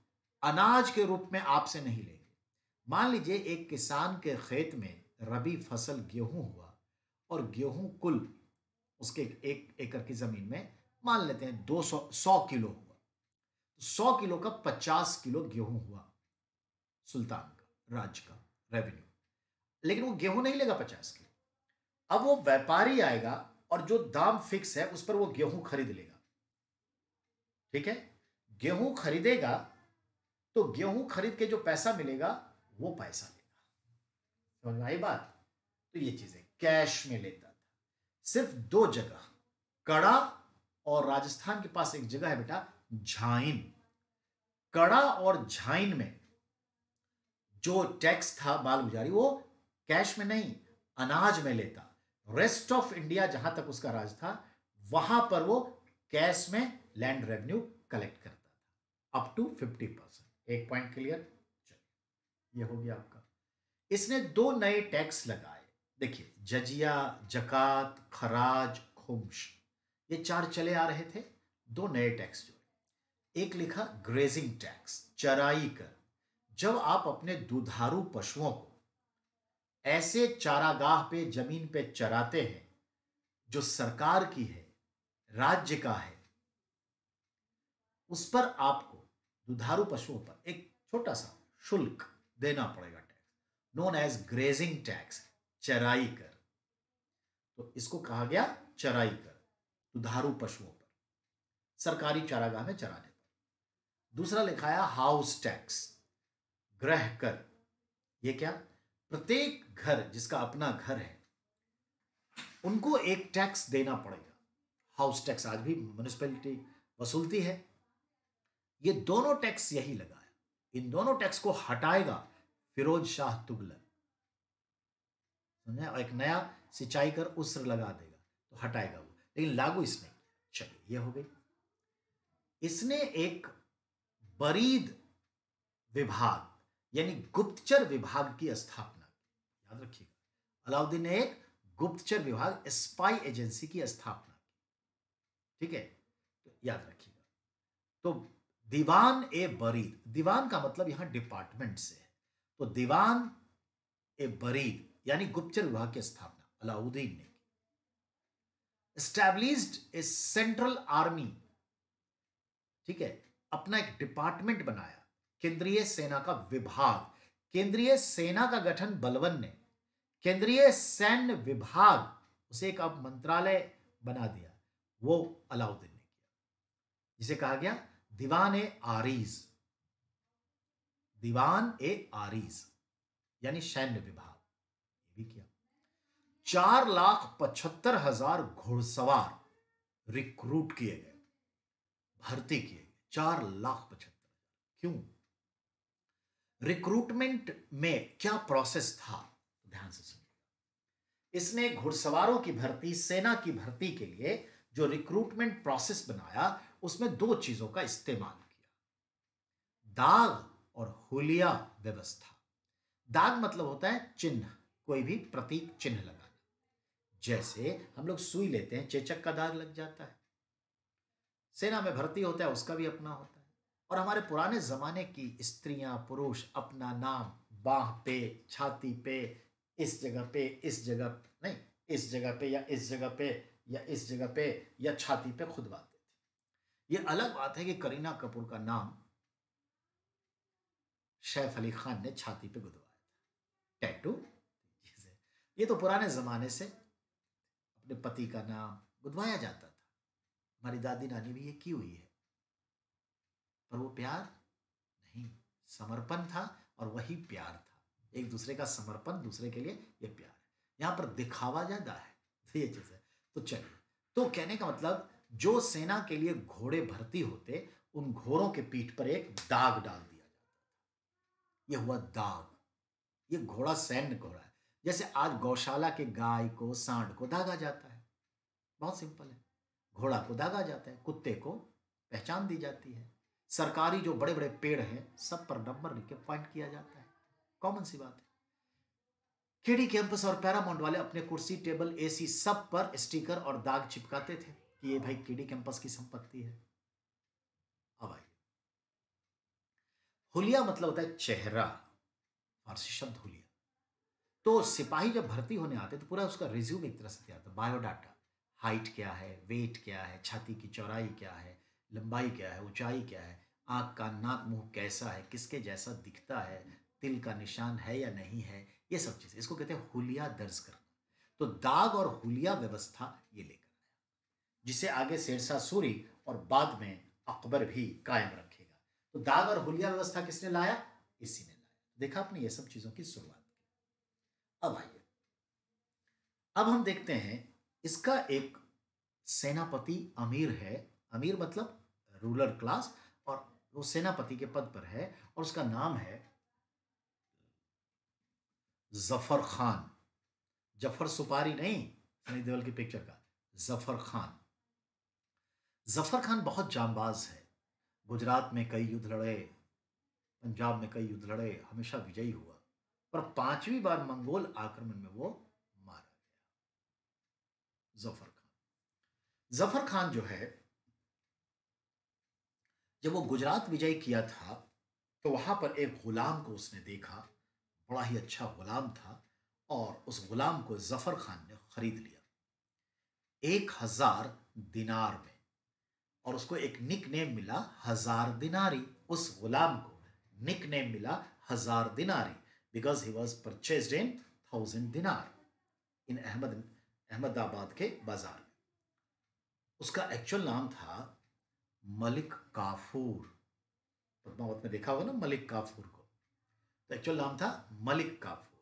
अनाज के रूप में आपसे नहीं लेंगे। मान लीजिए एक किसान के खेत में रबी फसल गेहूं हुआ, और गेहूं कुल उसके 1 एकड़ की जमीन में मान लेते हैं 100 किलो हुआ, 100 किलो का 50 किलो गेहूं हुआ सुल्तान का, राज्य का रेवेन्यू। लेकिन वो गेहूं नहीं लेगा 50 किलो। अब वो व्यापारी आएगा और जो दाम फिक्स है उस पर वो गेहूं खरीद लेगा। ठीक है, गेहूं खरीदेगा तो गेहूं खरीद के जो पैसा मिलेगा वो पैसा लेगा। समझ में आई बात? तो ये चीजें कैश में लेता था। सिर्फ 2 जगह, कड़ा और राजस्थान के पास एक जगह है बेटा, झाइन। कड़ा और झाइन में जो टैक्स था मालगुजारी, वो कैश में नहीं, अनाज में लेता। रेस्ट ऑफ इंडिया जहां तक उसका राज था, वहां पर वो कैश में लैंड रेवेन्यू कलेक्ट करता था, अप टू 50%। एक पॉइंट क्लियर? चलिए, ये हो गया आपका। इसने 2 नए टैक्स लगाए। देखिए, जजिया, जकात, खराज, खुम्श, ये 4 चले आ रहे थे। 2 नए टैक्स जो, एक लिखा ग्रेजिंग टैक्स, चराई कर। जब आप अपने दुधारू पशुओं को ऐसे चारागाह पे, जमीन पे चराते हैं जो सरकार की है, राज्य का है, उस पर आपको दुधारू पशुओं पर एक छोटा सा शुल्क देना पड़ेगा, tax, known as grazing tax, चराई कर। तो इसको कहा गया चराई कर, दुधारू पशुओं पर, सरकारी चारागाह में चराने पर। दूसरा लिखाया हाउस टैक्स, गृह कर। ये क्या? प्रत्येक घर, जिसका अपना घर है, उनको एक टैक्स देना पड़ेगा। हाउस टैक्स आज भी म्युनिसिपैलिटी वसूलती है। ये दोनों टैक्स यही लगाया। इन दोनों टैक्स को हटाएगा फिरोज शाह तुगलक, समझे? और एक नया सिंचाई कर उसर लगा देगा, तो हटाएगा वो, लेकिन लागू इसने किया। चलिए, ये हो गई। इसने एक बरीद विभाग, यानी गुप्तचर विभाग की स्थापना की। याद रखिएगा, अलाउद्दीन ने एक गुप्तचर विभाग, स्पाई एजेंसी की स्थापना की। ठीक है, तो याद रखिएगा। तो दीवान ए बरीद, दीवान का मतलब यहां डिपार्टमेंट से है। तो दीवान ए बरीद यानी गुप्तचर विभाग की स्थापना अलाउद्दीन ने की। एस्टैब्लिश्ड ए सेंट्रल आर्मी, ठीक है, अपना एक डिपार्टमेंट बनाया, केंद्रीय सेना का विभाग। केंद्रीय सेना का गठन बलबन ने, केंद्रीय सैन्य विभाग उसे एक अब मंत्रालय बना दिया, वो अलाउद्दीन ने किया, जिसे कहा गया दीवान ए आरीज। दीवान ए आरीज यानी सैन्य विभाग, ये भी किया। 4,75,000 घुड़सवार रिक्रूट किए गए, भर्ती किए गए 4,75,000। क्यों? रिक्रूटमेंट में क्या प्रोसेस था, ध्यान से सुनिए। इसने घुड़सवारों की भर्ती, सेना की भर्ती के लिए जो रिक्रूटमेंट प्रोसेस बनाया, उसमें दो चीजों का इस्तेमाल किया, दाग और हुलिया व्यवस्था। दाग मतलब होता है चिन्ह, कोई भी प्रतीक चिन्ह लगाना। जैसे हम लोग सुई लेते हैं, चेचक का दाग लग जाता है। सेना में भर्ती होता है, उसका भी अपना होता है। और हमारे पुराने जमाने की स्त्रियां पुरुष अपना नाम बाह पे, छाती पे, इस जगह पे, इस जगह नहीं, इस जगह पे या इस जगह पे या इस जगह पे या छाती पे खुदवाते थे। ये अलग बात है कि करीना कपूर का नाम सैफ अली खान ने छाती पे गुदवाया था, टैटू। ये तो पुराने जमाने से अपने पति का नाम गुदवाया जाता था। हमारी दादी नानी भी ये की हुई है, पर वो प्यार नहीं, समर्पण था, और वही प्यार था। एक दूसरे का समर्पण, दूसरे के लिए ये प्यार है। यहां पर दिखावा ज्यादा है, तो ये चीज है। तो चलिए, तो कहने का मतलब, जो सेना के लिए घोड़े भर्ती होते, उन घोड़ों के पीठ पर एक दाग डाल दिया जाता था। ये हुआ दाग। ये घोड़ा सैन्य घोड़ा है। जैसे आज गौशाला के गाय को, सांड को दागा जाता है, बहुत सिंपल है। घोड़ा को दागा जाता है, कुत्ते को पहचान दी जाती है। सरकारी जो बड़े बड़े पेड़ हैं, सब पर नंबर लिख के पॉइंट किया जाता है, कॉमन सी बात है। केडी कैंपस और पैरामाउंट वाले अपने कुर्सी, टेबल, एसी सब पर स्टिकर और दाग चिपकाते थे कि ये भाई केडी कैंपस की संपत्ति है। अब आइए, हुलिया मतलब होता है चेहरा, फारसी शब्द हुलिया। तो सिपाही जब भर्ती होने आते तो पूरा उसका रिज्यूम एक तरह से तैयार था, बायोडाटा। हाइट क्या है, वेट क्या है, छाती की चौड़ाई क्या है, लंबाई क्या है, ऊंचाई क्या है, आंख का नाक मुंह कैसा है, किसके जैसा दिखता है, तिल का निशान है या नहीं है, ये सब चीजें, इसको कहते हैं हुलिया दर्ज करना। तो दाग और हुलिया व्यवस्था ये लेकर आया, जिसे आगे शेरशाह सूरी और बाद में अकबर भी कायम रखेगा। तो दाग और हुलिया व्यवस्था किसने लाया? इसी ने लाया। देखा आपने, ये सब चीजों की शुरुआत की। अब आइए, अब हम देखते हैं, इसका एक सेनापति अमीर है। अमीर मतलब रूलर क्लास, और वो सेनापति के पद पर है, और उसका नाम है जफर खान। जफर सुपारी नहीं, सनी देओल की पिक्चर का जफर खान। जफर खान बहुत जांबाज है। गुजरात में कई युद्ध लड़े, पंजाब में कई युद्ध लड़े, हमेशा विजयी हुआ, पर पांचवी बार मंगोल आक्रमण में वो मारा गया। जफर खान, जफर खान जो है, जब वो गुजरात विजय किया था, तो वहां पर एक गुलाम को उसने देखा, बड़ा ही अच्छा गुलाम था, और उस गुलाम को जफर खान ने खरीद लिया 1,000 दिनार में, और उसको एक निक नेम मिला, 1,000 दिनारी। उस गुलाम को निक नेम मिला 1,000 दिनारी, बिकॉज ही वॉज परचेस्ड इन 1,000 दिनार इन अहमदाबाद के बाजार में। उसका एक्चुअल नाम था मलिक काफूर। पद्मावत में देखा होगा ना मलिक काफूर को, तो एक्चुअल नाम था मलिक काफूर।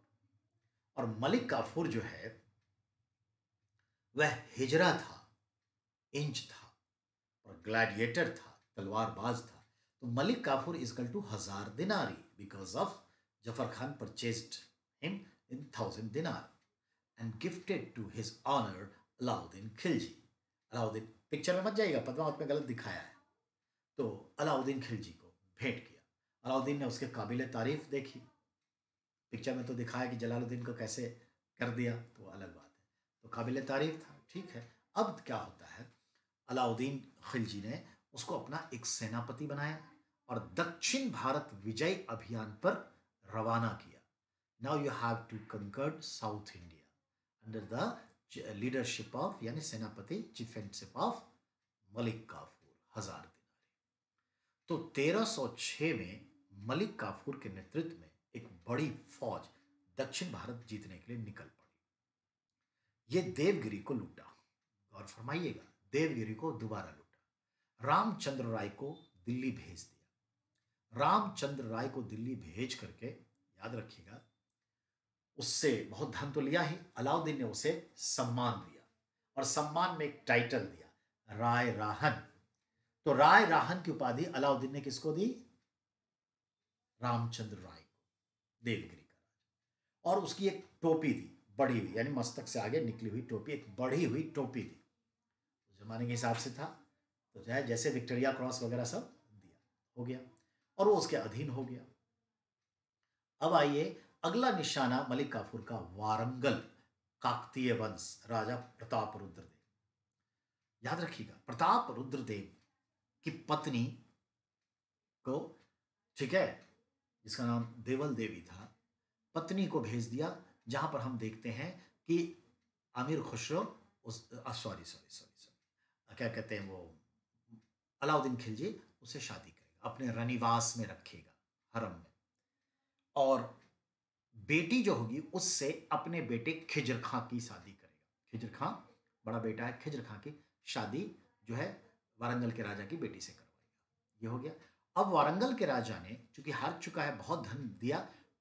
और मलिक काफूर जो है, वह हिजरा था, इंच था, और ग्लैडिएटर था, तलवारबाज था। तो Malik Kafur is equal to 1,000 दिनारी, because of Zafar Khan purchased him in 1,000 dinar and gifted to his owner Alauddin Khilji. Alauddin, picture में मत जाइएगा, पद्मावत में गलत दिखाया है। तो अलाउद्दीन खिलजी को भेंट किया। अलाउद्दीन ने उसके काबिल तारीफ देखी। पिक्चर में तो दिखाया कि जलालुद्दीन को कैसे कर दिया, तो अलग बात है, तो काबिल तारीफ था, ठीक है। अब क्या होता है, अलाउद्दीन खिलजी ने उसको अपना एक सेनापति बनाया और दक्षिण भारत विजय अभियान पर रवाना किया। Now you have to conquer South India under the leadership of यानी सेनापति चीफ ऑफ मलिक काफूर हजार दिनारे। तो 1306 में मलिक काफूर के नेतृत्व में एक बड़ी फौज दक्षिण भारत जीतने के लिए निकल पड़ी। ये देवगिरी को लूटा, गौर फरमाइएगा, देवगिरी को दोबारा लूटा। रामचंद्र राय को दिल्ली भेज दिया। रामचंद्र राय को दिल्ली भेज करके, याद रखिएगा, उससे बहुत धन तो लिया ही, अलाउद्दीन ने उसे सम्मान दिया और सम्मान में एक टाइटल दिया, राय राहन। तो राय राहन की उपाधि अलाउद्दीन ने किसको दी? रामचंद्र राय को, देवगिरी का राजा। और उसकी एक टोपी दी, बड़ी हुई, यानी मस्तक से आगे निकली हुई टोपी, एक बढ़ी हुई टोपी दी। जमाने के हिसाब से था, तो चाहे जैसे विक्टोरिया क्रॉस वगैरह सब दिया, हो गया, और वो उसके अधीन हो गया। अब आइए, अगला निशाना मलिक काफूर का वारंगल काकतीय वंश, राजा प्रताप रुद्रदेव। याद रखिएगा, प्रताप रुद्रदेव की पत्नी को, ठीक है, जिसका नाम देवल देवी था, पत्नी को भेज दिया, जहां पर हम देखते हैं कि आमिर खुसरो उस सॉरी सॉरी सॉरी क्या कहते हैं वो, अलाउद्दीन खिलजी उसे शादी करेगा, अपने रनिवास में रखेगा, हरम में। और बेटी जो होगी उससे अपने बेटे खिजर खां की शादी करेगा। खिजर खां बड़ा बेटा है, खिजर खां की शादी जो है वारंगल के राजा की बेटी से करवाएगा। ये हो गया। अब वारंगल के राजा ने, चूंकि हार चुका है, बहुत धन दिया,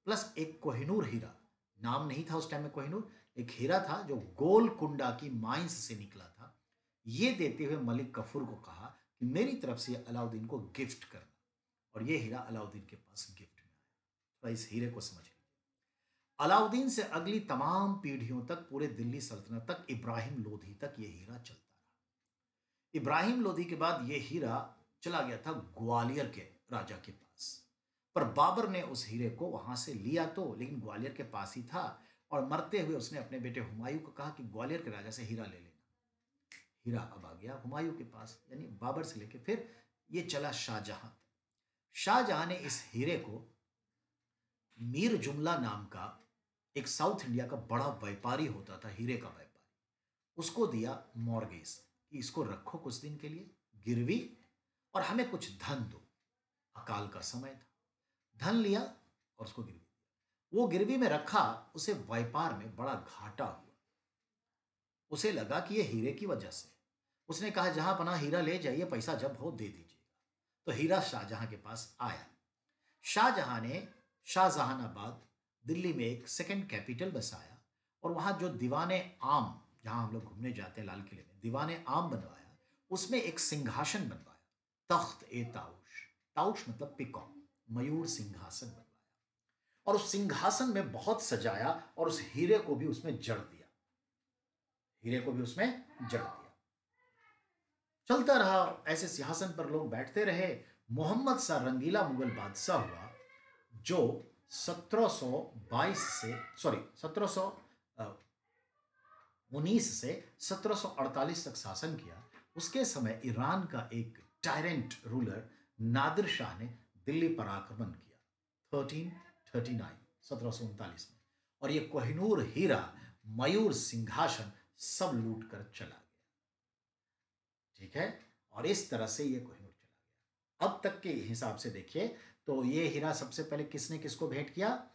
प्लस एक कोहिनूर हीरा, नाम नहीं था उस टाइम में कोहिनूर, एक हीरा था जो गोलकुंडा की माइंस से निकला था। ये देते हुए मलिक कफूर को कहा कि मेरी तरफ से अलाउद्दीन को गिफ्ट करना, और ये हीरा अलाउद्दीन के पास गिफ्ट में आया। तो इस हीरे को समझ लीजिए। अलाउद्दीन से अगली तमाम पीढ़ियों तक, पूरे दिल्ली सल्तनत तक, इब्राहिम लोधी तक ये हीरा चलता रहा। इब्राहिम लोधी के बाद ये हीरा चला गया था ग्वालियर के राजा के पास, पर बाबर ने उस हीरे को वहां से लिया तो, लेकिन ग्वालियर के पास ही था, और मरते हुए उसने अपने बेटे हुमायूं को कहा कि ग्वालियर के राजा से हीरा ले लेना। हीरा अब आ गया हुमायूं के पास, यानी बाबर से लेके फिर ये चला शाहजहां। शाहजहां ने इस हीरे को मीर जुमला नाम का एक साउथ इंडिया का बड़ा व्यापारी होता था, हीरे का व्यापारी, उसको दिया मॉर्गेज कि इसको रखो कुछ दिन के लिए गिरवी, और हमें कुछ धन दो। अकाल का समय था, धन लिया और उसको गिरवी दिया। वो गिरवी में रखा, उसे व्यापार में बड़ा घाटा हुआ। उसे लगा कि ये हीरे की वजह से, उसने कहा जहां पना हीरा ले जाइए, पैसा जब हो दे दीजिएगा। तो हीरा शाहजहां के पास आया। शाहजहां ने शाहजहानाबाद, दिल्ली में एक सेकंड कैपिटल बसाया, और वहां जो दीवाने आम, जहां हम लोग घूमने जाते हैं लाल किले में, दीवाने आम बनवाया, उसमें एक सिंहासन बनवाया, तख्त ए ताउश, ताउश मतलब पिकॉक, मयूर सिंहासन बनवाया, और उस सिंहासन में बहुत सजाया, और उस हीरे को भी उसमें जड़ दिया, हीरे को भी उसमें जड़ दिया। चलता रहा, ऐसे सिंहासन पर लोग बैठते रहे। मोहम्मद शाह रंगीला मुगल बादशाह हुआ, जो 1722 से, सॉरी 1719 से 1748 तक शासन किया। उसके समय ईरान का एक टायरेंट रूलर नादिर शाह ने दिल्ली पर आक्रमण किया 1339 1739 में, और ये कोहिनूर हीरा, मयूर सिंहासन सब लूट कर चला गया। ठीक है, और इस तरह से ये कोहिनूर चला गया। अब तक के हिसाब से देखिए तो ये हीरा सबसे पहले किसने किसको भेंट किया?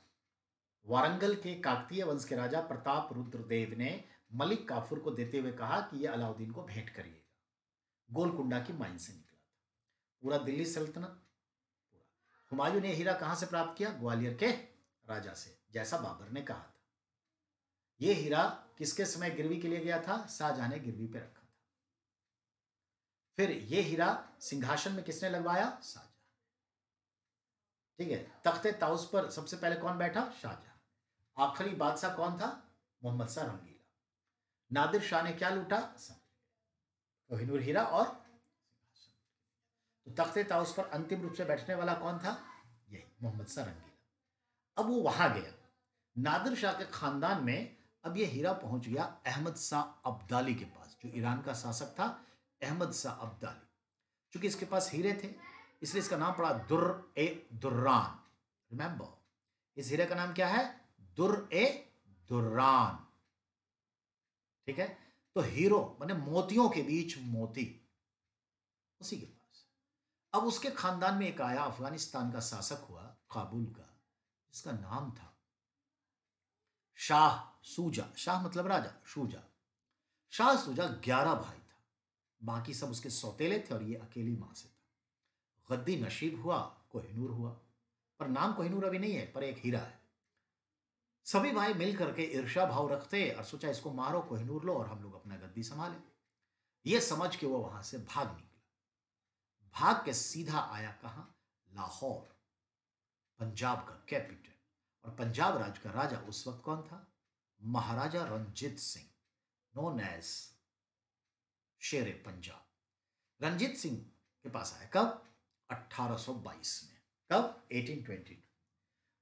वारंगल के काकतीय वंश के राजा प्रताप रुद्रदेव ने मलिक काफूर को देते हुए कहा कि यह अलाउद्दीन को भेंट करिएगा। गोलकुंडा की माइन से निकला था, पूरा दिल्ली सल्तनत पूरा। हुमायूं ने हीरा कहां से प्राप्त किया? ग्वालियर के राजा से, जैसा बाबर ने कहा था। यह हीरा किसके समय गिरवी के लिए गया था? शाहजहां ने गिरवी पे रखा था। फिर यह हीरा सिंहासन में किसने लगवाया? शाहजहां। ठीक है, तख्ते ताउस पर सबसे पहले कौन बैठा? शाहजहां। आखिरी बादशाह कौन था? मोहम्मद शाह रंगीला। नादिर शाह ने क्या लूटा? कोहिनूर हीरा और तो तख्ते ताउस पर अंतिम रूप से बैठने वाला कौन था? यही मोहम्मद शाह रंगीला। अब वो वहां गया, नादिर शाह के खानदान में अब ये हीरा पहुंच गया अहमद शाह अब्दाली के पास, जो ईरान का शासक था, अहमद शाह अब्दाली। चूंकि इसके पास हीरे थे, इसलिए इसका नाम पड़ा दुर्र ए दुर्रान। रिमेंबर, इस हीरे का नाम क्या है? दुर ए दुर्रान, ठीक है। तो हीरो माने मोतियों के बीच मोती, उसी के पास। अब उसके खानदान में एक आया, अफगानिस्तान का शासक हुआ, काबुल का, जिसका नाम था शाह सूजा। शाह मतलब राजा, सूजा। शाह सूजा 11 भाई था, बाकी सब उसके सौतेले थे और ये अकेली मां से था। गद्दी नशीब हुआ, कोहिनूर हुआ, पर नाम कोहिनूर अभी नहीं है, पर एक हीरा है। सभी भाई मिल करके ईर्ष्या भाव रखते और सोचा इसको मारो, कोहिनूर लो और हम लोग अपना गद्दी संभालें। ये समझ के वो वहां से भाग निकला। भाग के सीधा आया कहां? लाहौर, पंजाब का कैपिटल। और पंजाब राज का राजा उस वक्त कौन था? महाराजा रंजीत सिंह, नोन एज शेर पंजाब। रंजीत सिंह के पास आया कब? 1822 में। कब? 1822।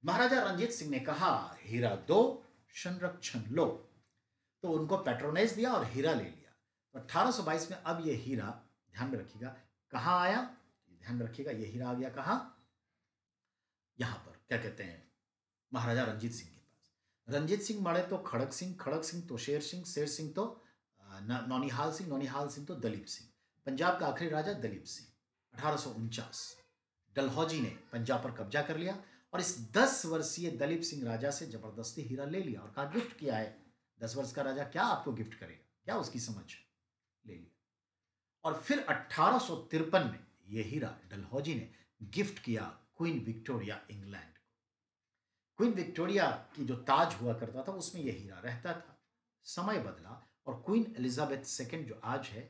महाराजा रंजीत सिंह ने कहा हीरा दो, संरक्षण लो। तो उनको पेट्रोनेज दिया और हीरा ले लिया। तो 1822 में अब ये हीरा, ध्यान में रखिएगा, कहां आया? ध्यान में रखिएगा, ये हीरा आ गया कहां? यहां पर क्या कहते हैं, महाराजा रंजीत सिंह के पास। रंजीत सिंह मरे तो खड़क सिंह, खड़क सिंह तो शेर सिंह, शेर सिंह तो नौनिहाल सिंह, नौनिहाल सिंह तो दलीप सिंह। पंजाब का आखिरी राजा दलीप सिंह। 1849 डलहौजी ने पंजाब पर कब्जा कर लिया और इस 10 वर्षीय दलीप सिंह राजा से जबरदस्ती हीरा ले लिया और कहा गिफ्ट किया है। 10 वर्ष का राजा क्या आपको गिफ्ट करेगा, क्या उसकी समझ? ले लिया। और फिर 1853 में यह हीरा डलहौजी ने गिफ्ट किया क्वीन विक्टोरिया इंग्लैंड को। क्वीन विक्टोरिया की जो ताज हुआ करता था उसमें यह हीरा रहता था। समय बदला और क्वीन एलिजाबेथ सेकेंड जो आज है,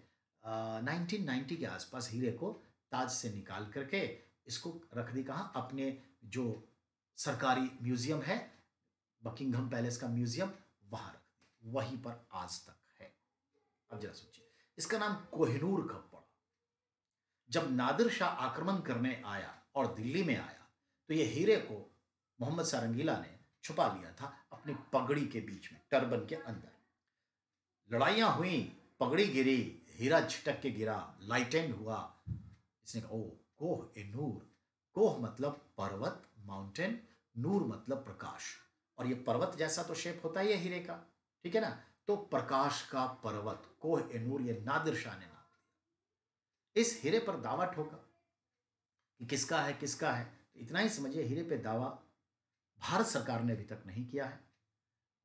1990 के आसपास हीरे को ताज से निकाल करके इसको रख दी कहाँ? अपने जो सरकारी म्यूजियम है, बकिंगहम पैलेस का म्यूजियम, वहां रख दी। वहीं पर आज तक है। अब जरा सोचिए, इसका नाम कोहिनूर कब पड़ा? जब नादिर शाह आक्रमण करने आया और दिल्ली में आया तो ये हीरे को मोहम्मद सारंगीला ने छुपा लिया था अपनी पगड़ी के बीच में, टर्बन के अंदर। लड़ाइयां हुई, पगड़ी गिरी, हीरा झटक के गिरा, लाइटेंड हुआ। इसने कहा ओ कोह ए नूर। कोह मतलब पर्वत, माउंटेन, नूर मतलब प्रकाश। और ये पर्वत जैसा तो शेप होता ही है हीरे का, ठीक है ना। तो प्रकाश का पर्वत, कोह ए नूर, ये नादिर शाह ने नाम दिया। इस हीरे पर दावा ठोका कि किसका है, किसका है। तो इतना ही समझिए, हीरे पे दावा भारत सरकार ने अभी तक नहीं किया है,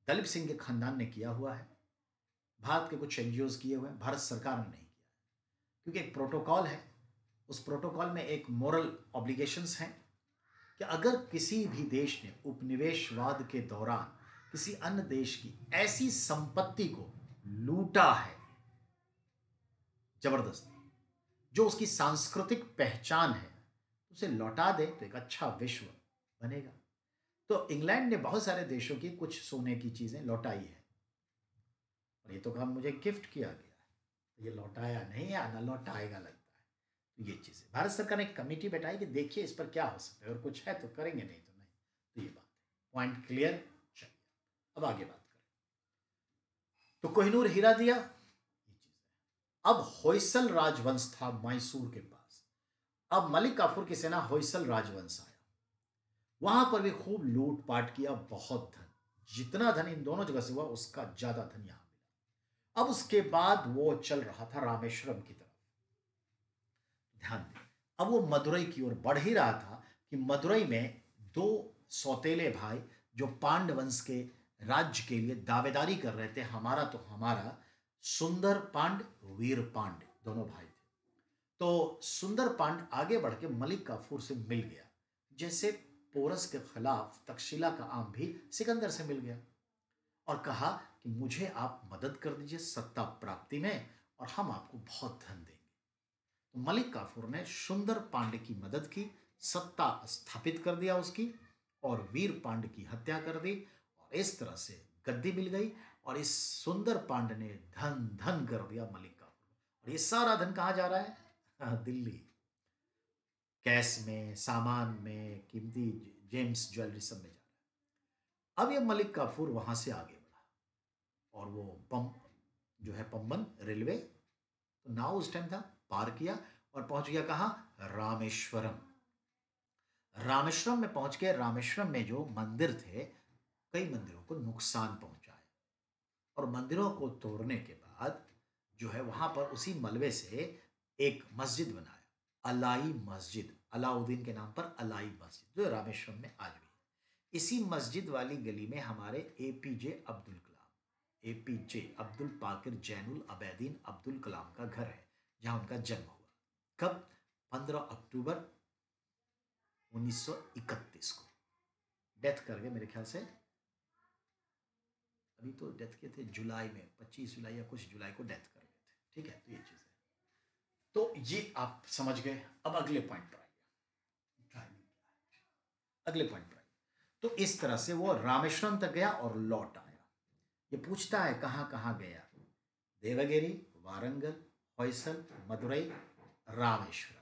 दलीप सिंह के खानदान ने किया हुआ है, भारत के कुछ एनजीओज किए हुए हैं, भारत सरकार ने नहीं किया है। क्योंकि एक प्रोटोकॉल है, उस प्रोटोकॉल में एक मोरल ऑब्लिगेशंस हैं कि अगर किसी भी देश ने उपनिवेशवाद के दौरान किसी अन्य देश की ऐसी संपत्ति को लूटा है जबरदस्ती, जो उसकी सांस्कृतिक पहचान है, उसे लौटा दे तो एक अच्छा विश्व बनेगा। तो इंग्लैंड ने बहुत सारे देशों की कुछ सोने की चीजें लौटाई है और ये तो काम मुझे गिफ्ट किया गया है, ये लौटाया नहीं है, ना लौटाएगा लगता है। तो ये चीजें भारत सरकार ने एक कमेटी बैठाई कि देखिए इस पर क्या हो सकता है, और कुछ है तो करेंगे, नहीं तो नहीं। तो ये बात है, पॉइंट क्लियर। चलिए अब आगे बात करें। तो कोहिनूर हीरा दिया, ये चीज है। अब होयसल राजवंश था मैसूर के पास। अब मलिक काफूर की सेना होयसल राजवंश आया, वहां पर भी खूब लूटपाट किया, बहुत धन, जितना धन इन दोनों जगह से हुआ उसका ज्यादा धन यहां मिला। अब उसके बाद वो चल रहा था रामेश्वरम की तरफ। ध्यान दें, अब वो मदुरई की ओर बढ़ ही रहा था कि मदुरई में दो सौतेले भाई जो पांड वंश के राज्य के लिए दावेदारी कर रहे थे, हमारा तो हमारा, सुंदर पांड, वीर पांड, दोनों भाई थे। तो सुंदर पांड आगे बढ़ के मलिक काफूर से मिल गया, जैसे पोरस के खिलाफ तक्षशिला का आम भी सिकंदर से मिल गया, और कहा कि मुझे आप मदद कर दीजिए सत्ता प्राप्ति में और हम आपको बहुत धन देंगे। तो मलिक काफूर ने सुंदर पांडे की मदद की, सत्ता स्थापित कर दिया उसकी, और वीर पांड की हत्या कर दी, और इस तरह से गद्दी मिल गई। और इस सुंदर पांड ने धन धन कर दिया मलिक काफूर को। और ये सारा धन कहाँ जा रहा है? दिल्ली, कैश में, सामान में, कीमती जेम्स ज्वेलरी सब में जा रहा है। अब ये मलिक काफूर वहां से आगे बढ़ा और वो जो है पम्बन रेलवे, तो नाव उस टाइम था, पार किया और पहुंच गया कहाँ? रामेश्वरम। रामेश्वरम में पहुंच के रामेश्वरम में जो मंदिर थे, कई मंदिरों को नुकसान पहुंचाया। और मंदिरों को तोड़ने के बाद जो है वहां पर उसी मलबे से एक मस्जिद बनाया, अलाई मस्जिद, अलाउद्दीन के नाम पर अलाई मस्जिद, जो रामेश्वरम में आज भी है। इसी मस्जिद वाली गली में हमारे एपीजे अब्दुल कलाम, एपीजे अब्दुल पाकिर जैनुल अबैदीन अब्दुल कलाम का घर है, जहां उनका जन्म हुआ। कब? 15 अक्टूबर 1931 को। डेथ कर गए मेरे ख्याल से, अभी तो डेथ किए थे जुलाई में, 25 जुलाई या कुछ जुलाई को डेथ कर गए थे। ठीक है, तो ये चीज़ है। तो ये आप समझ गए। अब अगले पॉइंट पर आइए, अगले पॉइंट पर आइए। तो इस तरह से वो रामेश्वरम तक गया और लौट आया। ये पूछता है कहाँ कहाँ गया? देवगिरी, वारंगल, होयसल, मदुरई, रामेश्वरम।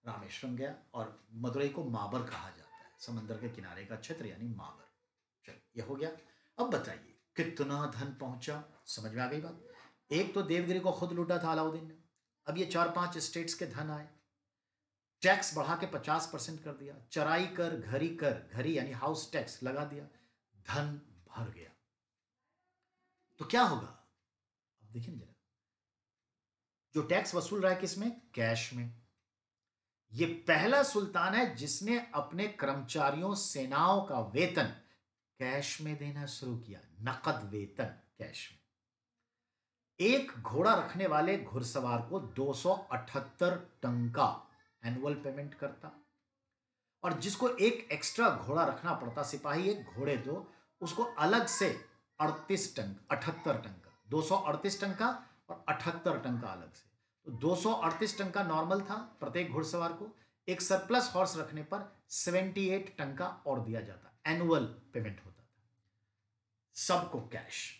रामेश्वरम गया, और मदुरई को माबर कहा जाता है, समंदर के किनारे का क्षेत्र यानी माबर। चलिए, ये हो गया। अब बताइए कितना धन पहुंचा? समझ में आ गई बात। एक तो देवगिरी को खुद लूटा था अलाउद्दीन ने, अब ये 4-5 स्टेट्स के धन आए, टैक्स बढ़ा के 50% कर दिया, चराई कर, घरी यानी हाउस टैक्स लगा दिया, धन भर गया। तो क्या होगा? अब देखिए ना जरा, जो टैक्स वसूल रहा है किसमें? कैश में। ये पहला सुल्तान है जिसने अपने कर्मचारियों, सेनाओं का वेतन कैश में देना शुरू किया, नकद वेतन कैश में। एक घोड़ा रखने वाले घुड़सवार को 278 टंका एनुअल पेमेंट करता, और जिसको एक एक्स्ट्रा घोड़ा रखना पड़ता, सिपाही एक घोड़े दो, उसको अलग से 38 टंका, 78 टंका, 238 टंका और 78 टंका अलग से। तो 238 टंका नॉर्मल था प्रत्येक घुड़सवार को, एक सरप्लस हॉर्स रखने पर 78 टंका और दिया जाता, एनुअल पेमेंट होता था, सबको कैश।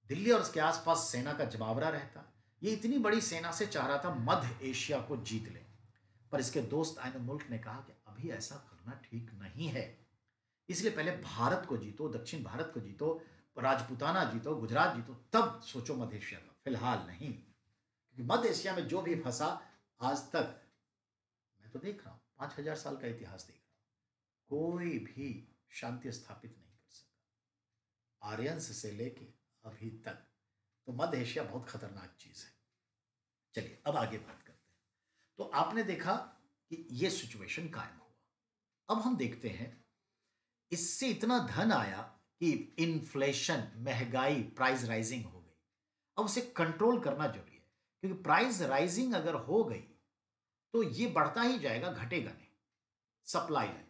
दिल्ली और उसके आसपास सेना का जमावड़ा रहता। ये इतनी बड़ी सेना से चाह रहा था मध्य एशिया को जीत ले, पर इसके दोस्त आइन मुल्क ने कहा कि अभी ऐसा करना ठीक नहीं है, इसलिए पहले भारत को जीतो, दक्षिण भारत को जीतो, राजपूताना जीतो, गुजरात जीतो, तब सोचो मध्य एशिया का, फिलहाल नहीं। क्योंकि मध्य एशिया में जो भी फंसा आज तक, मैं तो देख रहा हूं 5,000 साल का इतिहास देख रहा हूं, कोई भी शांति स्थापित नहीं कर सका, आर्यंस से लेके अभी तक। तो मध्य एशिया बहुत खतरनाक चीज है। चलिए अब आगे बात करते हैं। तो आपने देखा कि ये सिचुएशन कायम हुआ। अब हम देखते हैं, इससे इतना धन आया कि इन्फ्लेशन, महंगाई, प्राइस राइजिंग हो गई। अब उसे कंट्रोल करना जरूरी है, क्योंकि प्राइस राइजिंग अगर हो गई तो ये बढ़ता ही जाएगा, घटेगा नहीं। सप्लाई लाइन,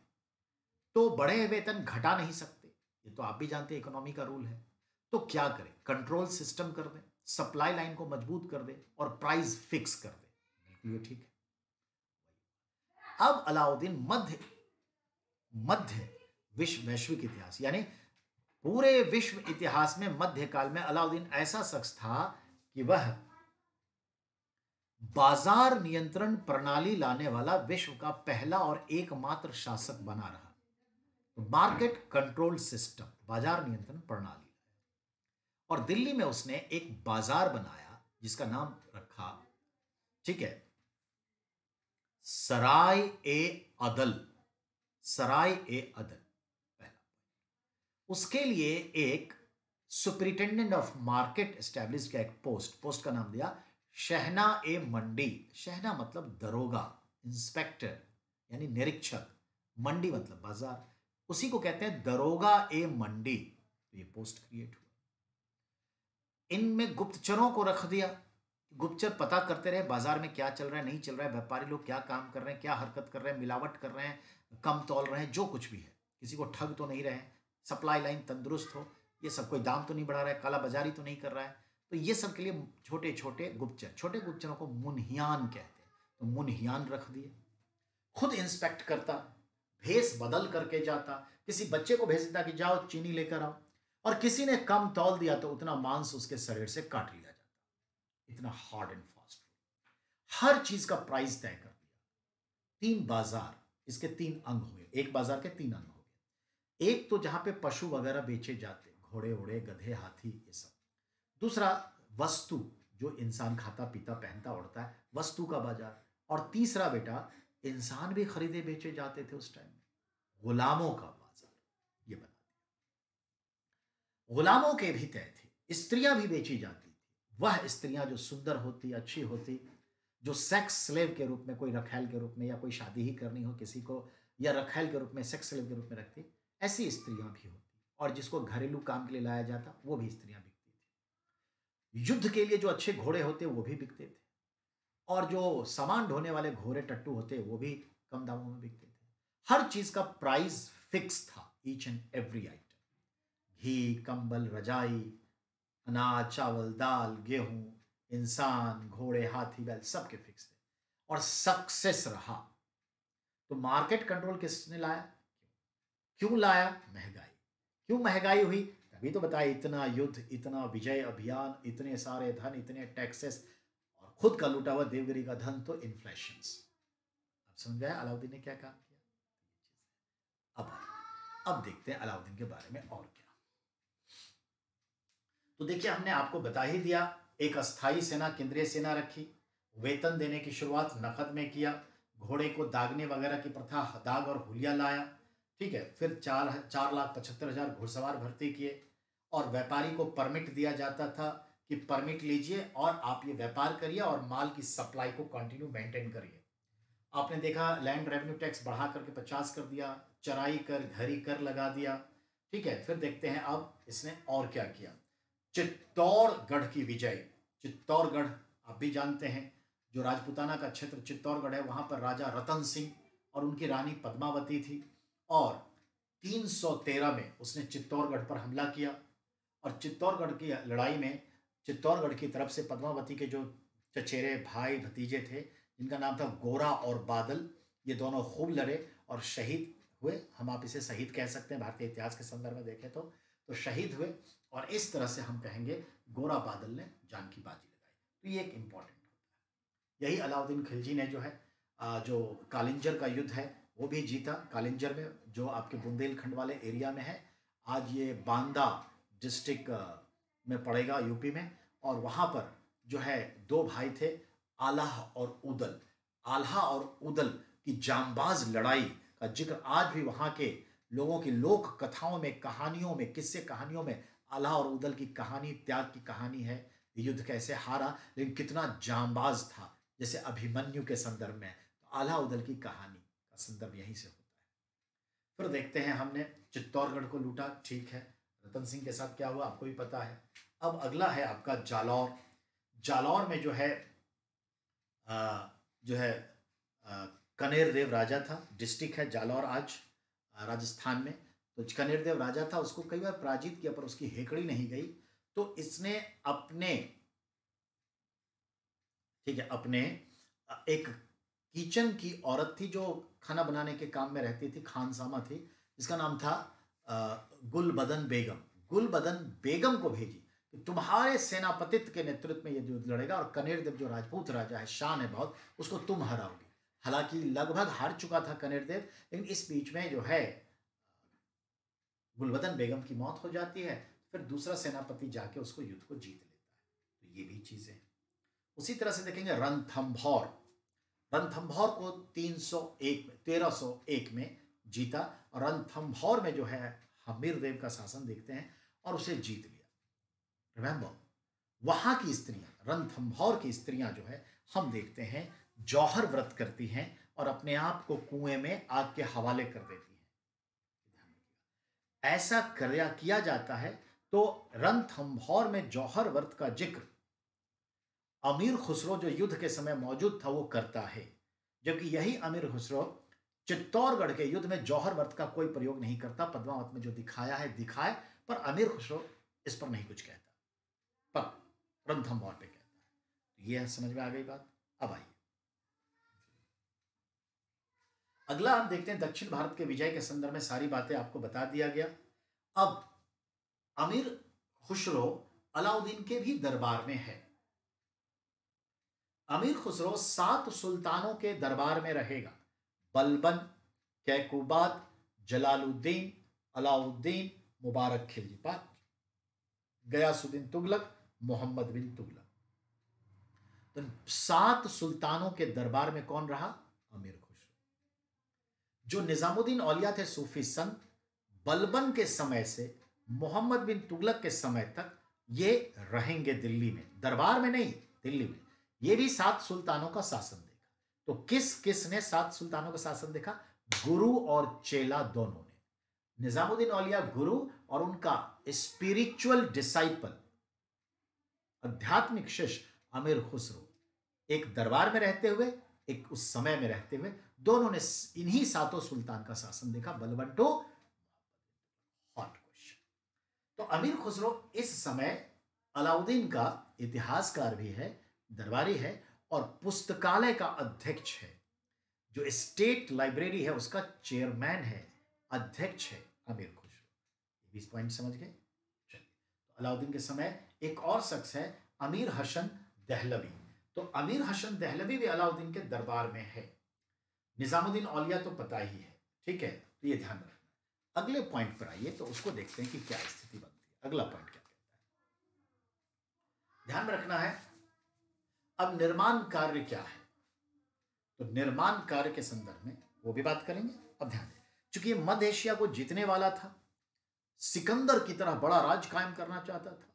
तो बढ़े वेतन घटा नहीं सकते, ये तो आप भी जानते हैं, इकोनॉमी का रूल है। तो क्या करें? कंट्रोल सिस्टम कर दें, सप्लाई लाइन को मजबूत कर दें और प्राइस फिक्स कर दें। बिल्कुल ये ठीक है। अब अलाउद्दीन मध्य मध्य विश्व वैश्विक इतिहास यानी पूरे विश्व इतिहास में मध्यकाल में अलाउद्दीन ऐसा शख्स था कि वह बाजार नियंत्रण प्रणाली लाने वाला विश्व का पहला और एकमात्र शासक बना रहा। तो मार्केट कंट्रोल सिस्टम, बाजार नियंत्रण प्रणाली, और दिल्ली में उसने एक बाजार बनाया जिसका नाम रखा, ठीक है, सराय ए अदल, सराय ए अदल। पहला, उसके लिए एक सुपरिटेंडेंट ऑफ मार्केट एस्टेब्लिश किया, एक पोस्ट का नाम दिया शहना ए मंडी। शहना मतलब दरोगा, इंस्पेक्टर यानी निरीक्षक, मंडी मतलब बाजार, उसी को कहते हैं दरोगा ए मंडी। तो ये पोस्ट क्रिएट हुआ। इनमें गुप्तचरों को रख दिया, गुप्तचर पता करते रहे बाजार में क्या चल रहा है, नहीं चल रहा है, व्यापारी लोग क्या काम कर रहे हैं, क्या हरकत कर रहे हैं, मिलावट कर रहे हैं, कम तौल रहे हैं, जो कुछ भी है, किसी को ठग तो नहीं रहे हैं, सप्लाई लाइन तंदुरुस्त हो, ये सब, कोई दाम तो नहीं बढ़ा रहा है, काला बाजारी तो नहीं कर रहा है। तो ये सब के लिए छोटे छोटे गुप्तचर, छोटे गुप्तचरों को मुनहियान कहते हैं, तो मुनहियान रख दिए। खुद इंस्पेक्ट करता, भेस बदल करके जाता, किसी बच्चे को भेज देता कि जाओ चीनी लेकर आओ, और किसी ने कम तौल दिया तो उतना मांस उसके शरीर से काट लिया जाता। इतना हार्ड एंड फास्ट, हर चीज का प्राइस तय कर दिया। 3 बाजार, इसके 3 अंग हुए, एक बाजार के 3 अंग हो गए। एक तो जहां पे पशु वगैरह बेचे जाते, घोड़े ओड़े, गधे, हाथी, ये सब। दूसरा वस्तु, जो इंसान खाता पीता पहनता उड़ता है, वस्तु का बाजार। और तीसरा बेटा, इंसान भी खरीदे बेचे जाते थे उस टाइम में, गुलामों का बाजार। ये गुलामों के भी तय थे, स्त्रियां भी बेची जाती थी। वह स्त्रियां जो सुंदर होती, अच्छी होती, जो सेक्स स्लेव के रूप में, कोई रखैल के रूप में, या कोई शादी ही करनी हो किसी को, या रखैल के रूप में, सेक्स स्लेव के रूप में रखती, ऐसी स्त्रियां भी होती। और जिसको घरेलू काम के लिए लाया जाता, वो भी स्त्रियां बिकती थी। युद्ध के लिए जो अच्छे घोड़े होते वो भी बिकते थे, और जो सामान ढोने वाले घोड़े टट्टू होते वो भी कम दामों में बिकते थे। हर चीज का प्राइस फिक्स था, ईच एंड एवरी आइटम। घी, कंबल, रजाई, अनाज, चावल, दाल, गेहूं, इंसान, घोड़े, हाथी, बैल, सबके फिक्स थे, और सक्सेस रहा। तो मार्केट कंट्रोल किसने लाया? क्यों लाया? महंगाई। क्यों महंगाई हुई? तभी तो बताया, इतना युद्ध, इतना विजय अभियान, इतने सारे धन, इतने टैक्सेस, और खुद का लूटा हुआ देवगिरी का धन, तो इन्फ्लेशन। अब समझ गया अलाउद्दीन ने क्या काम किया? अब देखते हैं अलाउद्दीन के बारे में और क्या। तो देखिए, हमने आपको बता ही दिया, एक अस्थाई सेना, केंद्रीय सेना रखी, वेतन देने की शुरुआत नकद में किया, घोड़े को दागने वगैरह की प्रथा, दाग और हुलिया लाया, ठीक है। फिर 4,75,000 घुड़सवार भर्ती किए, और व्यापारी को परमिट दिया जाता था कि परमिट लीजिए और आप ये व्यापार करिए, और माल की सप्लाई को कंटिन्यू मेंटेन करिए। आपने देखा, लैंड रेवेन्यू टैक्स बढ़ा करके 50 कर दिया, चराई कर, घरी कर लगा दिया, ठीक है। फिर देखते हैं अब इसने और क्या किया। चित्तौड़गढ़ की विजय। चित्तौड़गढ़ आप भी जानते हैं, जो राजपूताना का क्षेत्र चित्तौड़गढ़ है, वहां पर राजा रतन सिंह और उनकी रानी पद्मावती थी, और 313 में उसने चित्तौड़गढ़ पर हमला किया। और चित्तौड़गढ़ की लड़ाई में चित्तौड़गढ़ की तरफ से पद्मावती के जो चचेरे भाई भतीजे थे, जिनका नाम था गोरा और बादल, ये दोनों खूब लड़े और शहीद हुए। हम आप इसे शहीद कह सकते हैं, भारतीय इतिहास के संदर्भ में देखें तो शहीद हुए। और इस तरह से हम कहेंगे गोरा बादल ने जान की बाजी लगाई। तो ये एक इंपॉर्टेंट होता है। यही अलाउद्दीन खिलजी ने जो है, जो कालिंजर का युद्ध है वो भी जीता। कालिंजर में, जो आपके बुंदेलखंड वाले एरिया में है, आज ये बांदा डिस्ट्रिक्ट में पड़ेगा, यूपी में। और वहाँ पर जो है, दो भाई थे, आल्हा और उदल। आल्हा और उदल की जांबाज लड़ाई का जिक्र आज भी वहाँ के लोगों की लोक कथाओं में, कहानियों में, किस्से कहानियों में आल्हा और उदल की कहानी, त्याग की कहानी है। युद्ध कैसे हारा, लेकिन कितना जांबाज था, जैसे अभिमन्यु के संदर्भ में। तो आल्हा उदल की कहानी का संदर्भ यहीं से होता है। फिर देखते हैं, हमने चित्तौड़गढ़ को लूटा, ठीक है। रतन सिंह के साथ क्या हुआ आपको भी पता है। अब अगला है आपका जालौर। जालौर में जो है, जो है कनेर देव राजा था। डिस्ट्रिक्ट है जालौर आज, राजस्थान में। तो कनेर देव राजा था, उसको कई बार पराजित किया पर उसकी हेकड़ी नहीं गई। तो इसने अपने, ठीक है, अपने एक किचन की औरत थी जो खाना बनाने के काम में रहती थी, खानसामा थी, जिसका नाम था गुलबदन बेगम। गुलबदन बेगम को भेजी कि तुम्हारे सेनापतित्व के नेतृत्व में ये युद्ध लड़ेगा, और कनेरदेव जो राजपूत राजा है, शान है बहुत, उसको तुम हराओगे। हालांकि लगभग हार चुका था कनेरदेव, लेकिन इस बीच में जो है गुलबदन बेगम की मौत हो जाती है। फिर दूसरा सेनापति जाके उसको युद्ध को जीत लेता है। तो ये भी चीजें। उसी तरह से देखेंगे रणथंभौर। रणथंभौर को 1301 में जीता, और रणथंभौर में जो है हमीर देव का शासन देखते हैं, और उसे जीत लिया। रिमेंबर, वहां की स्त्रियां, रणथंभौर की स्त्रियां जो है, हम देखते हैं जौहर व्रत करती हैं और अपने आप को कुएं में आग के हवाले कर देती हैं। ऐसा किया जाता है। तो रणथंभौर में जौहर व्रत का जिक्र अमीर खुसरो, जो युद्ध के समय मौजूद था, वो करता है। जबकि यही अमीर खुसरो चित्तौड़गढ़ के युद्ध में जौहर व्रत का कोई प्रयोग नहीं करता। पद्मावत में जो दिखाया है दिखाए, पर अमीर खुसरो इस पर नहीं कुछ कहता, पर रणथंभौर पे कहता है। ये समझ में आ गई बात। अब आइए, अगला हम देखते हैं। दक्षिण भारत के विजय के संदर्भ में सारी बातें आपको बता दिया गया। अब अमीर खुसरो अलाउद्दीन के भी दरबार में है। अमीर खुसरो 7 सुल्तानों के दरबार में रहेगा। बलबन, कैकुबाद, जलालुद्दीन, अलाउद्दीन, मुबारक खिलजी, गयासुद्दीन तुगलक, मोहम्मद बिन तुगलक। तो 7 सुल्तानों के दरबार में कौन रहा? अमीर खुसरो। जो निजामुद्दीन औलिया थे, सूफी संत, बलबन के समय से मोहम्मद बिन तुगलक के समय तक ये रहेंगे दिल्ली में, दरबार में नहीं, दिल्ली में। ये भी 7 सुल्तानों का शासन देखा। तो किस किस ने 7 सुल्तानों का शासन देखा? गुरु और चेला दोनों ने। निजामुद्दीन औलिया गुरु और उनका स्पिरिचुअल डिसाइपल, आध्यात्मिक शिष्य अमीर खुसरो, एक दरबार में रहते हुए, एक उस समय में रहते हुए, दोनों ने इन्हीं 7 सुल्तान का शासन देखा। बलबंटो, हॉट क्वेश्चन। तो अमीर खुसरो इस समय अलाउद्दीन का इतिहासकार भी है, दरबारी है और पुस्तकालय का अध्यक्ष है। जो स्टेट लाइब्रेरी है उसका चेयरमैन है, अध्यक्ष है अमीर खुसरो। 20 पॉइंट समझ गए? चलिए, तो अलाउद्दीन के समय एक और शख्स है अमीर हसन दहलवी। तो अमीर हसन दहलवी भी अलाउद्दीन के दरबार में है। निजामुद्दीन औलिया तो पता ही है, ठीक है, तो ये ध्यान रखना। अगले पॉइंट पर आइए तो उसको देखते हैं कि क्या स्थिति बनती है। अगला पॉइंट क्या कहता है, ध्यान में रखना है। अब निर्माण कार्य क्या है, तो निर्माण कार्य के संदर्भ में वो भी बात करेंगे। अब ध्यान दें, चूंकि ये मध्य एशिया को जीतने वाला था, सिकंदर की तरह बड़ा राज कायम करना चाहता था,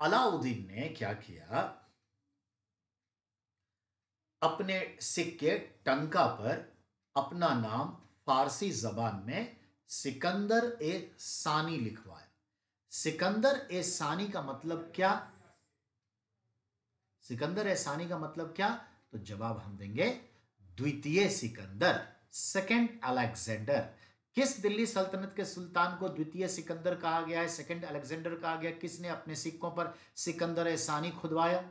अलाउद्दीन ने क्या किया, अपने सिक्के टंका पर अपना नाम फारसी जबान में सिकंदर ए सानी लिखवाया। सिकंदर ए सानी का मतलब क्या? सिकंदर ए सानी का मतलब क्या? तो जवाब हम देंगे द्वितीय सिकंदर, सेकंड अलेक्जेंडर। किस दिल्ली सल्तनत के सुल्तान को द्वितीय सिकंदर कहा गया है, सेकंड अलेक्जेंडर कहा गया? किसने अपने सिक्कों पर सिकंदर ए सानी खुदवाया?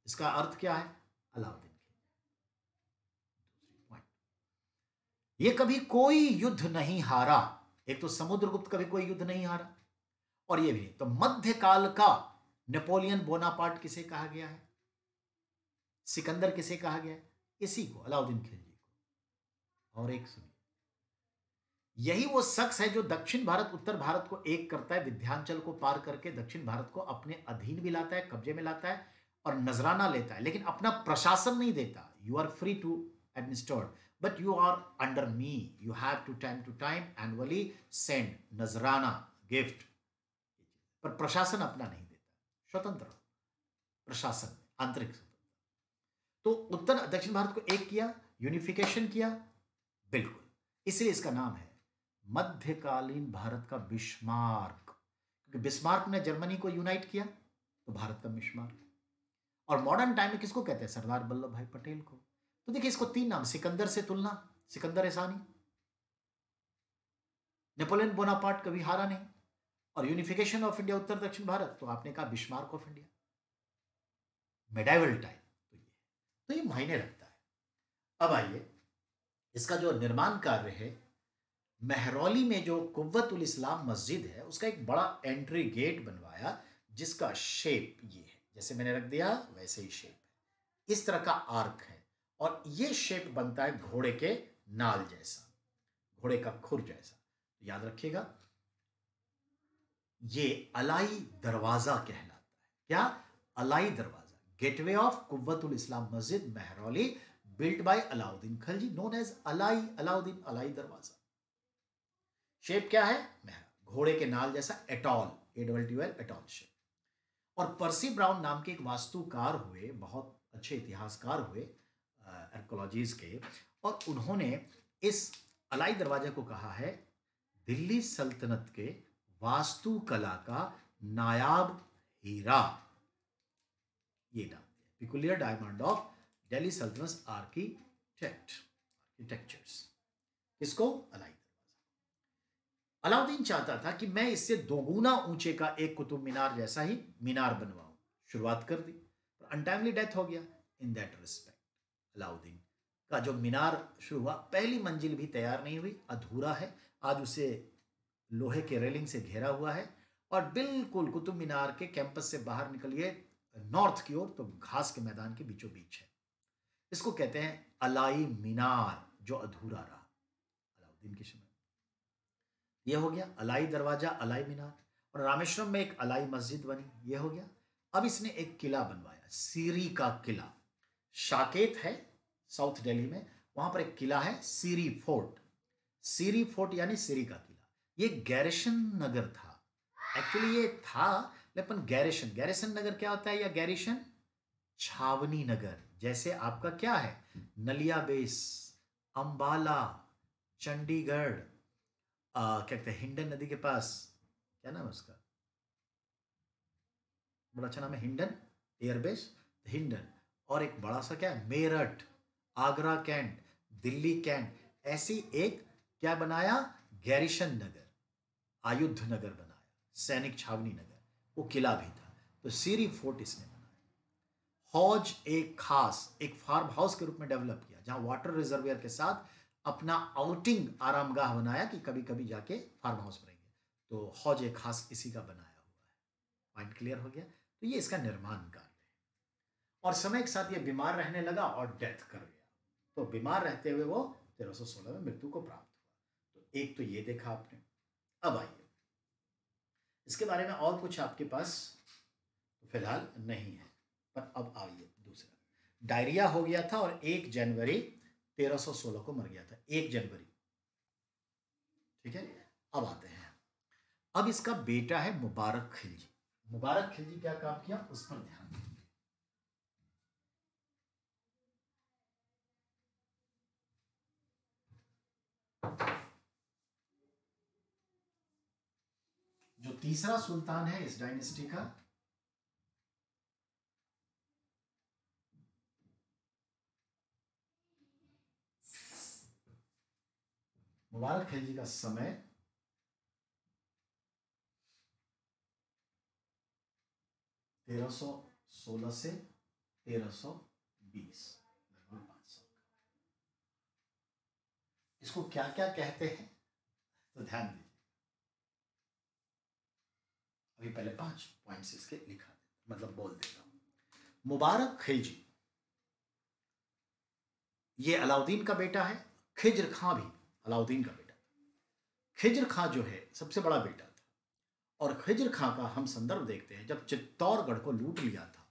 इसका अर्थ क्या है? अलाउद्दीन। ये कभी कोई युद्ध नहीं हारा। एक तो समुद्रगुप्त कभी कोई युद्ध नहीं हारा, और ये भी तो मध्यकाल का नेपोलियन बोनापार्ट किसे कहा गया है? सिकंदर किसे कहा गया है? इसी को, अलाउद्दीन खिलजी को। और एक सुनिए, यही वो शख्स है जो दक्षिण भारत उत्तर भारत को एक करता है, विंध्याचल को पार करके दक्षिण भारत को अपने अधीन भी लाता है, कब्जे में लाता है और नजराना लेता है, लेकिन अपना प्रशासन नहीं देता। You are free to administer but you are under me, you have to time annually send नजराना गिफ्ट, पर प्रशासन अपना नहीं देता, स्वतंत्र प्रशासन, आंतरिक स्वतंत्र। तो उत्तर दक्षिण भारत को एक किया, यूनिफिकेशन किया, बिल्कुल, इसलिए इसका नाम है मध्यकालीन भारत का बिस्मार्क, क्योंकि बिस्मार्क ने जर्मनी को यूनाइट किया, तो भारत का बिस्मार्क। और मॉडर्न टाइम में किसको कहते हैं? सरदार वल्लभ भाई पटेल को। तो देखिए, इसको 3 नाम, सिकंदर से तुलना, सिकंदर एसानी, नेपोलियन बोनापार्ट कभी हारा नहीं, और यूनिफिकेशन ऑफ इंडिया उत्तर दक्षिण भारत, तो आपने कहा Bismarck of India, medieval time. तो ये मायने रखता है। अब आइए, इसका जो निर्माण कार्य है, मेहरौली में जो कुव्वतुल इस्लाम मस्जिद है उसका एक बड़ा एंट्री गेट बनवाया, जिसका शेप ये है, जैसे मैंने रख दिया वैसे ही शेप है, इस तरह का आर्क है, और ये शेप बनता है घोड़े के नाल जैसा, घोड़े का खुर जैसा। तो याद रखिएगा, ये अलाई दरवाजा कहलाता है। क्या? अलाई दरवाजा, gateway of Quwwatul Islam Masjid Mehrauli, built by Alauddin Khilji, known as Alai, Alauddin Alai Darwaza. Shape क्या है? मेहरा, घोड़े के नाल जैसा, एटॉल, AWL एटॉल शेप। और पर्सी ब्राउन नाम के एक वास्तुकार हुए, बहुत अच्छे इतिहासकार हुए आर्कियोलॉजीज के, और उन्होंने इस अलाई दरवाजे को कहा है दिल्ली सल्तनत के वास्तुकला का नायाब हीरा। ये नाम दिया, पिकुलियर डायमंड ऑफ दिल्ली सल्तनत आर्किटेक्चर्स। इसको अलाई। अलाउद्दीन चाहता था कि मैं इससे दोगुना ऊंचे का एक कुतुब मीनार जैसा ही मीनार बनवाऊं। शुरुआत कर दी, पर अनटाइमली डेथ हो गया। इन दैट रिस्पेक्ट, अलाउद्दीन का जो मीनार शुरू हुआ, पहली मंजिल भी तैयार नहीं हुई, अधूरा है। आज उसे लोहे के रेलिंग से घेरा हुआ है, और बिल्कुल कुतुब मीनार के कैंपस से बाहर निकलिए नॉर्थ की ओर, तो घास के मैदान के बीचों बीच है। इसको कहते हैं अलाई मीनार, जो अधूरा रहा अलाउद्दीन के समय। ये हो गया अलाई दरवाजा, अलाई मीनार। और रामेश्वरम में एक अलाई मस्जिद बनी, ये हो गया। अब इसने एक किला बनवाया, सीरी का किला। शाकेत है साउथ दिल्ली में, वहां पर एक किला है सीरी फोर्ट। सीरी फोर्ट यानी सीरी का किला। ये गैरिसन नगर था, एक्चुअली ये था, लेकिन गैरिशन, गैरिसन नगर क्या होता है, या गैरिशन छावनी नगर। जैसे आपका क्या है, नलिया बेस, अंबाला, चंडीगढ़, क्या कहते हैं, हिंडन नदी के पास, क्या नाम है उसका, बड़ा अच्छा नाम है, हिंडन एयरबेस, हिंडन। और एक बड़ा सा क्या है, मेरठ, आगरा कैंट, दिल्ली कैंट, ऐसी एक क्या बनाया, गैरिशन नगर, आयुध नगर बनाया, सैनिक छावनी नगर, वो किला भी था। तो सीरी फोर्ट इसने बनाया। हौज एक खास एक फार्म हाउस के रूप में डेवलप किया, जहां वाटर रिजर्वियर के साथ अपना आउटिंग आरामगाह बनाया कि कभी कभी जाके फार्म हाउस में रहेंगे। तो हौज एक खास इसी का बनाया हुआ है। पॉइंट क्लियर हो गया। तो ये इसका निर्माण कार्य है। और समय के साथ ये बीमार रहने लगा और डेथ कर गया। तो बीमार रहते हुए वो 1316 में मृत्यु को प्राप्त हुआ। तो एक तो ये देखा आपने। अब आइए, इसके बारे में और कुछ आपके पास फिलहाल नहीं है, पर अब आइए दूसरा। डायरिया हो गया था और 1 जनवरी 1316 को मर गया था, 1 जनवरी। ठीक है, अब आते हैं। अब इसका बेटा है मुबारक खिलजी। मुबारक खिलजी क्या काम किया, उस पर ध्यान दें। जो तीसरा सुल्तान है इस डायनेस्टी का, मुबारक खिलजी का समय 1316 से 1320, लगभग 500। इसको क्या क्या कहते हैं, तो ध्यान दीजिए। अभी पहले 5 पॉइंट्स इसके लिखा, मतलब बोल देता हूं। मुबारक खिलजी ये अलाउद्दीन का बेटा है। खिज्र खां भी अलाउद्दीन का बेटा था। खिज्र खां जो है सबसे बड़ा बेटा था। और खिज्र खां का हम संदर्भ देखते हैं, जब चित्तौड़गढ़ को लूट लिया था,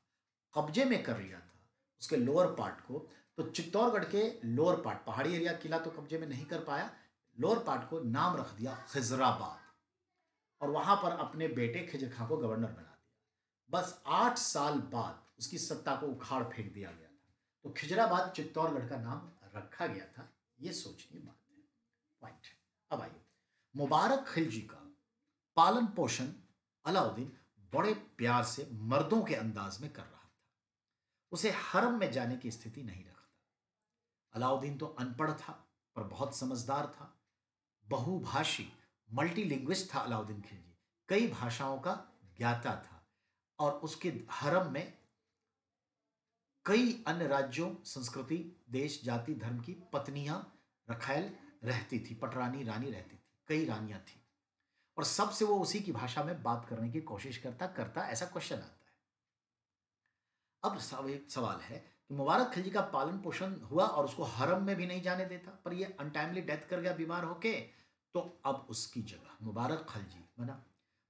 कब्जे में कर लिया था उसके लोअर पार्ट को। तो चित्तौड़गढ़ के लोअर पार्ट, पहाड़ी एरिया किला तो कब्जे में नहीं कर पाया, लोअर पार्ट को नाम रख दिया खिजराबाद, और वहां पर अपने बेटे खिज्र खां को गवर्नर बना दिया। बस 8 साल बाद उसकी सत्ता को उखाड़ फेंक दिया गया था। तो खिजराबाद चित्तौड़गढ़ का नाम रखा गया था। ये सोचनीय बात है। पॉइंट। अब आइए, मुबारक खिलजी का पालन पोषण अलाउद्दीन बड़े प्यार से मर्दों के अंदाज में कर रहा था। उसे हरम में जाने की स्थिति नहीं रखता। अलाउद्दीन तो अनपढ़ था, पर बहुत समझदार था। बहुभाषी, मल्टीलिंग्विस्ट था अलाउद्दीन खिलजी। कई भाषाओं का ज्ञाता था। और उसके हरम में कई अन्य राज्यों, संस्कृति, देश, जाति, धर्म की पत्नियां रखैल रहती थी, पटरानी रानी रहती थी, कई रानियां थी। और सबसे वो उसी की भाषा में बात करने की कोशिश करता करता ऐसा क्वेश्चन आता है। अब एक सवाल है कि मुबारक खिलजी का पालन पोषण हुआ और उसको हरम में भी नहीं जाने देता, पर ये अनटाइमली डेथ कर गया बीमार होके। तो अब उसकी जगह मुबारक खिलजी बना।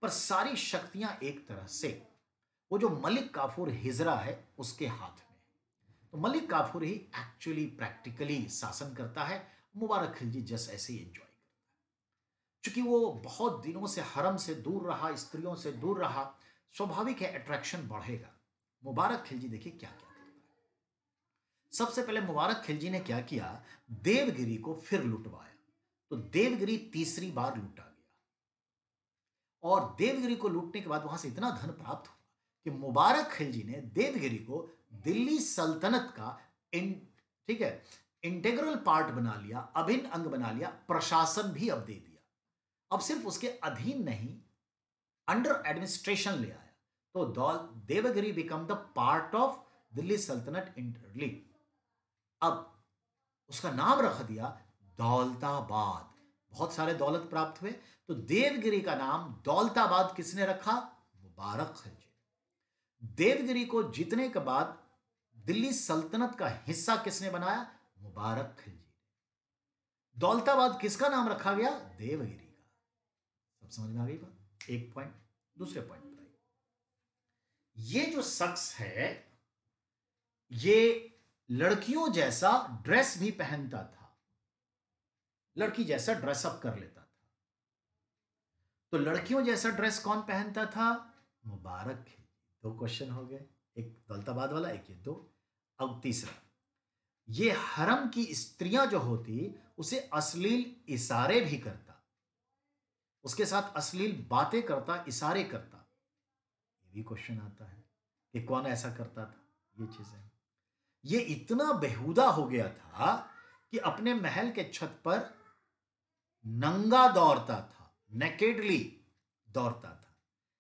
पर सारी शक्तियां एक तरह से वो जो मलिक काफूर हिजरा है उसके हाथ में है। तो मलिक काफूर ही एक्चुअली प्रैक्टिकली शासन करता है। मुबारक खिलजी जस्ट ऐसे ही एंजॉय करता है। चूंकि वो बहुत दिनों से हरम से दूर रहा, स्त्रियों से दूर रहा, स्वाभाविक है अट्रैक्शन बढ़ेगा। मुबारक खिलजी देखिए क्या क्या करता है। सबसे पहले मुबारक खिलजी ने क्या किया, देवगिरी को फिर लुटवाया। तो देवगिरी तीसरी बार लूटा गया। और देवगिरी को लूटने के बाद वहां से इतना धन प्राप्त हुआ कि मुबारक खिलजी ने देवगिरी को दिल्ली सल्तनत का इन ठीक है इंटेग्रल पार्ट बना लिया, अभिन्न अंग बना लिया, प्रशासन भी अब दे दिया। अब सिर्फ उसके अधीन नहीं, अंडर एडमिनिस्ट्रेशन ले आया। तो Devagiri become the part of Delhi Sultanate entirely. अब उसका नाम रख दिया दौलताबाद। बहुत सारे दौलत प्राप्त हुए। तो देवगिरी का नाम दौलताबाद किसने रखा, मुबारक खिलजी। देवगिरी को जीतने के बाद दिल्ली सल्तनत का हिस्सा किसने बनाया, मुबारक खिलजी। दौलताबाद किसका नाम रखा गया, देवगिरी का। सब समझ में आ गई बात। एक पॉइंट। दूसरे पॉइंट पर ये जो शख्स है, ये लड़कियों जैसा ड्रेस भी पहनता था, लड़की जैसा ड्रेसअप कर लेता था। तो लड़कियों जैसा ड्रेस कौन पहनता था? मुबारक खिलजी। दो क्वेश्चन हो गए, एक दौलताबाद वाला, एक ये दो। अब तीसरा, ये हरम की स्त्रियां जो होती उसे अश्लील इशारे भी करता, उसके साथ अश्लील बातें करता, इशारे करता। ये भी क्वेश्चन आता है कि कौन ऐसा करता था। ये चीजें, ये इतना बेहुदा हो गया था कि अपने महल के छत पर नंगा दौड़ता था, नेकेडली दौड़ता था।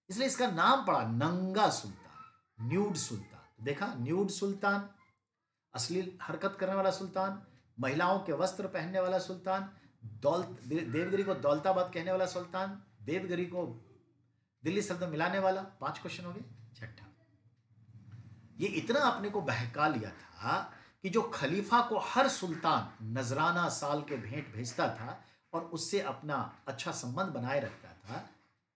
इसलिए इसका नाम पड़ा नंगा सुल्तान, न्यूड सुल्तान। देखा, न्यूड सुल्तान, अश्लील हरकत करने वाला सुल्तान, महिलाओं के वस्त्र पहनने वाला सुल्तान, देवगिरी को दौलताबाद कहने वाला सुल्तान, देवगिरी को दिल्ली सल्तनत मिलाने वाला। 5 क्वेश्चन हो गए। छठा, ये इतना अपने को बहका लिया था कि जो खलीफा को हर सुल्तान नजराना साल के भेंट भेजता था और उससे अपना अच्छा संबंध बनाए रखता था,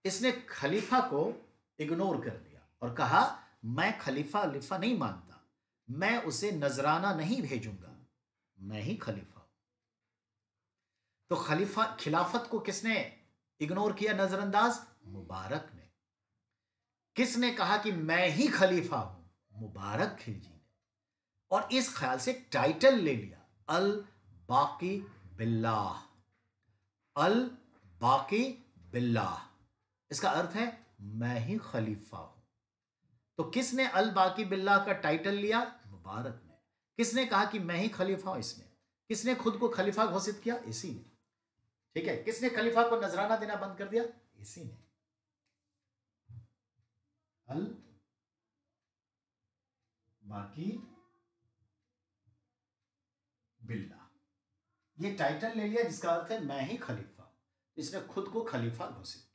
इसने खलीफा को इग्नोर कर दिया और कहा मैं खलीफा लिफा नहीं मानता, मैं उसे नजराना नहीं भेजूंगा, मैं ही खलीफा हूं। तो खलीफा खिलाफत को किसने इग्नोर किया, नजरअंदाज? मुबारक ने। किसने कहा कि मैं ही खलीफा हूं? मुबारक खिलजी ने। और इस ख्याल से टाइटल ले लिया, अल बाकी बिल्लाह, अल बाकी बिल्लाह। इसका अर्थ है मैं ही खलीफा हूं। तो किसने अल बाकी बिल्लाह का टाइटल लिया? मुबारक ने। किसने कहा कि मैं ही खलीफा हूं? इसने। किसने खुद को खलीफा घोषित किया? इसी ने। ठीक है, किसने खलीफा को नजराना देना बंद कर दिया? इसी ने। अल बाकी बिल्ला, ये टाइटल ले लिया जिसका अर्थ है मैं ही खलीफा हूं। इसने खुद को खलीफा घोषित किया।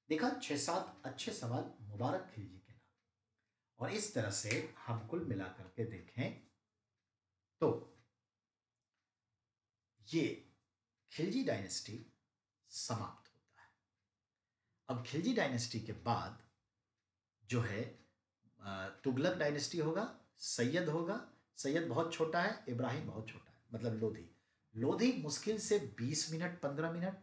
देखा, 6-7 अच्छे सवाल मुबारक खिलजी के नाम। और इस तरह से हम कुल मिलाकर के देखें तो ये खिलजी डायनेस्टी समाप्त होता है। अब खिलजी डायनेस्टी के बाद जो है तुगलक डायनेस्टी होगा, सैयद होगा। सैयद बहुत छोटा है, इब्राहिम बहुत छोटा है, मतलब लोधी। लोधी मुश्किल से 20 मिनट 15 मिनट,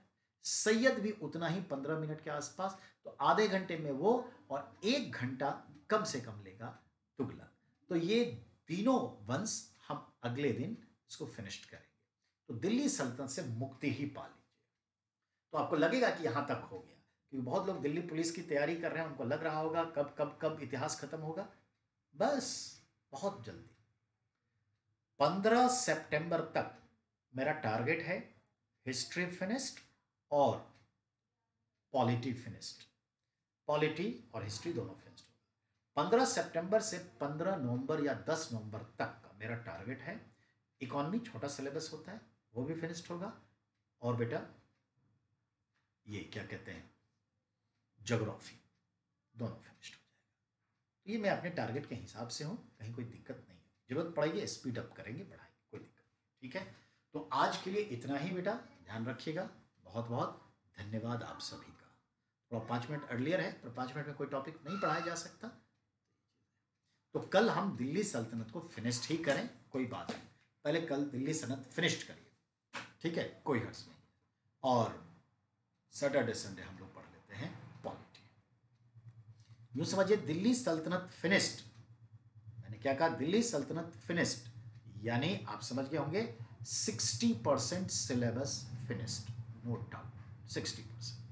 सैयद भी उतना ही 15 मिनट के आसपास। तो आधे घंटे में वो, और 1 घंटा कम से कम लेगा तुगलक। तो ये तीनों वंश हम अगले दिन इसको फिनिश्ड करेंगे। तो दिल्ली सल्तनत से मुक्ति ही पा लीजिए। तो आपको लगेगा कि यहां तक हो गया, क्योंकि बहुत लोग दिल्ली पुलिस की तैयारी कर रहे हैं, उनको लग रहा होगा कब कब कब इतिहास खत्म होगा। बस बहुत जल्दी, 15 सितंबर तक मेरा टारगेट है हिस्ट्री फिनिश्ड और पॉलिटी फिनिश्ड। पॉलिटी और हिस्ट्री दोनों फिनिश्ड होगा। 15 सितंबर से 15 नवंबर या 10 नवंबर तक का मेरा टारगेट है। इकोनॉमी छोटा सिलेबस होता है, वो भी फिनिश्ड होगा। और बेटा ये क्या कहते हैं, ज्योग्राफी, दोनों फिनिश्ड हो जाएगा। तो ये मैं अपने टारगेट के हिसाब से हूं, कहीं कोई दिक्कत नहीं है। जरूरत पड़ेगी स्पीड अप करेंगे पढ़ाई, कोई दिक्कत नहीं। ठीक है, तो आज के लिए इतना ही बेटा, ध्यान रखिएगा। बहुत बहुत धन्यवाद आप सभी का। थोड़ा 5 मिनट अर्लियर है, पर 5 मिनट में कोई टॉपिक नहीं पढ़ाया जा सकता। तो कल हम दिल्ली सल्तनत को फिनिश्ड ही करें, कोई बात नहीं। पहले कल दिल्ली सल्तनत फिनिश्ड करिए, ठीक है, कोई हर्ज नहीं। और सैटरडे संडे हम लोग पढ़ लेते हैं पॉलिटी। यूं समझिए दिल्ली सल्तनत फिनिश्ड, मैंने क्या कहा, दिल्ली सल्तनत फिनिश्ड, यानी आप समझ गए होंगे 60% सिलेबस फिनिश्ड, नो डाउट 60%।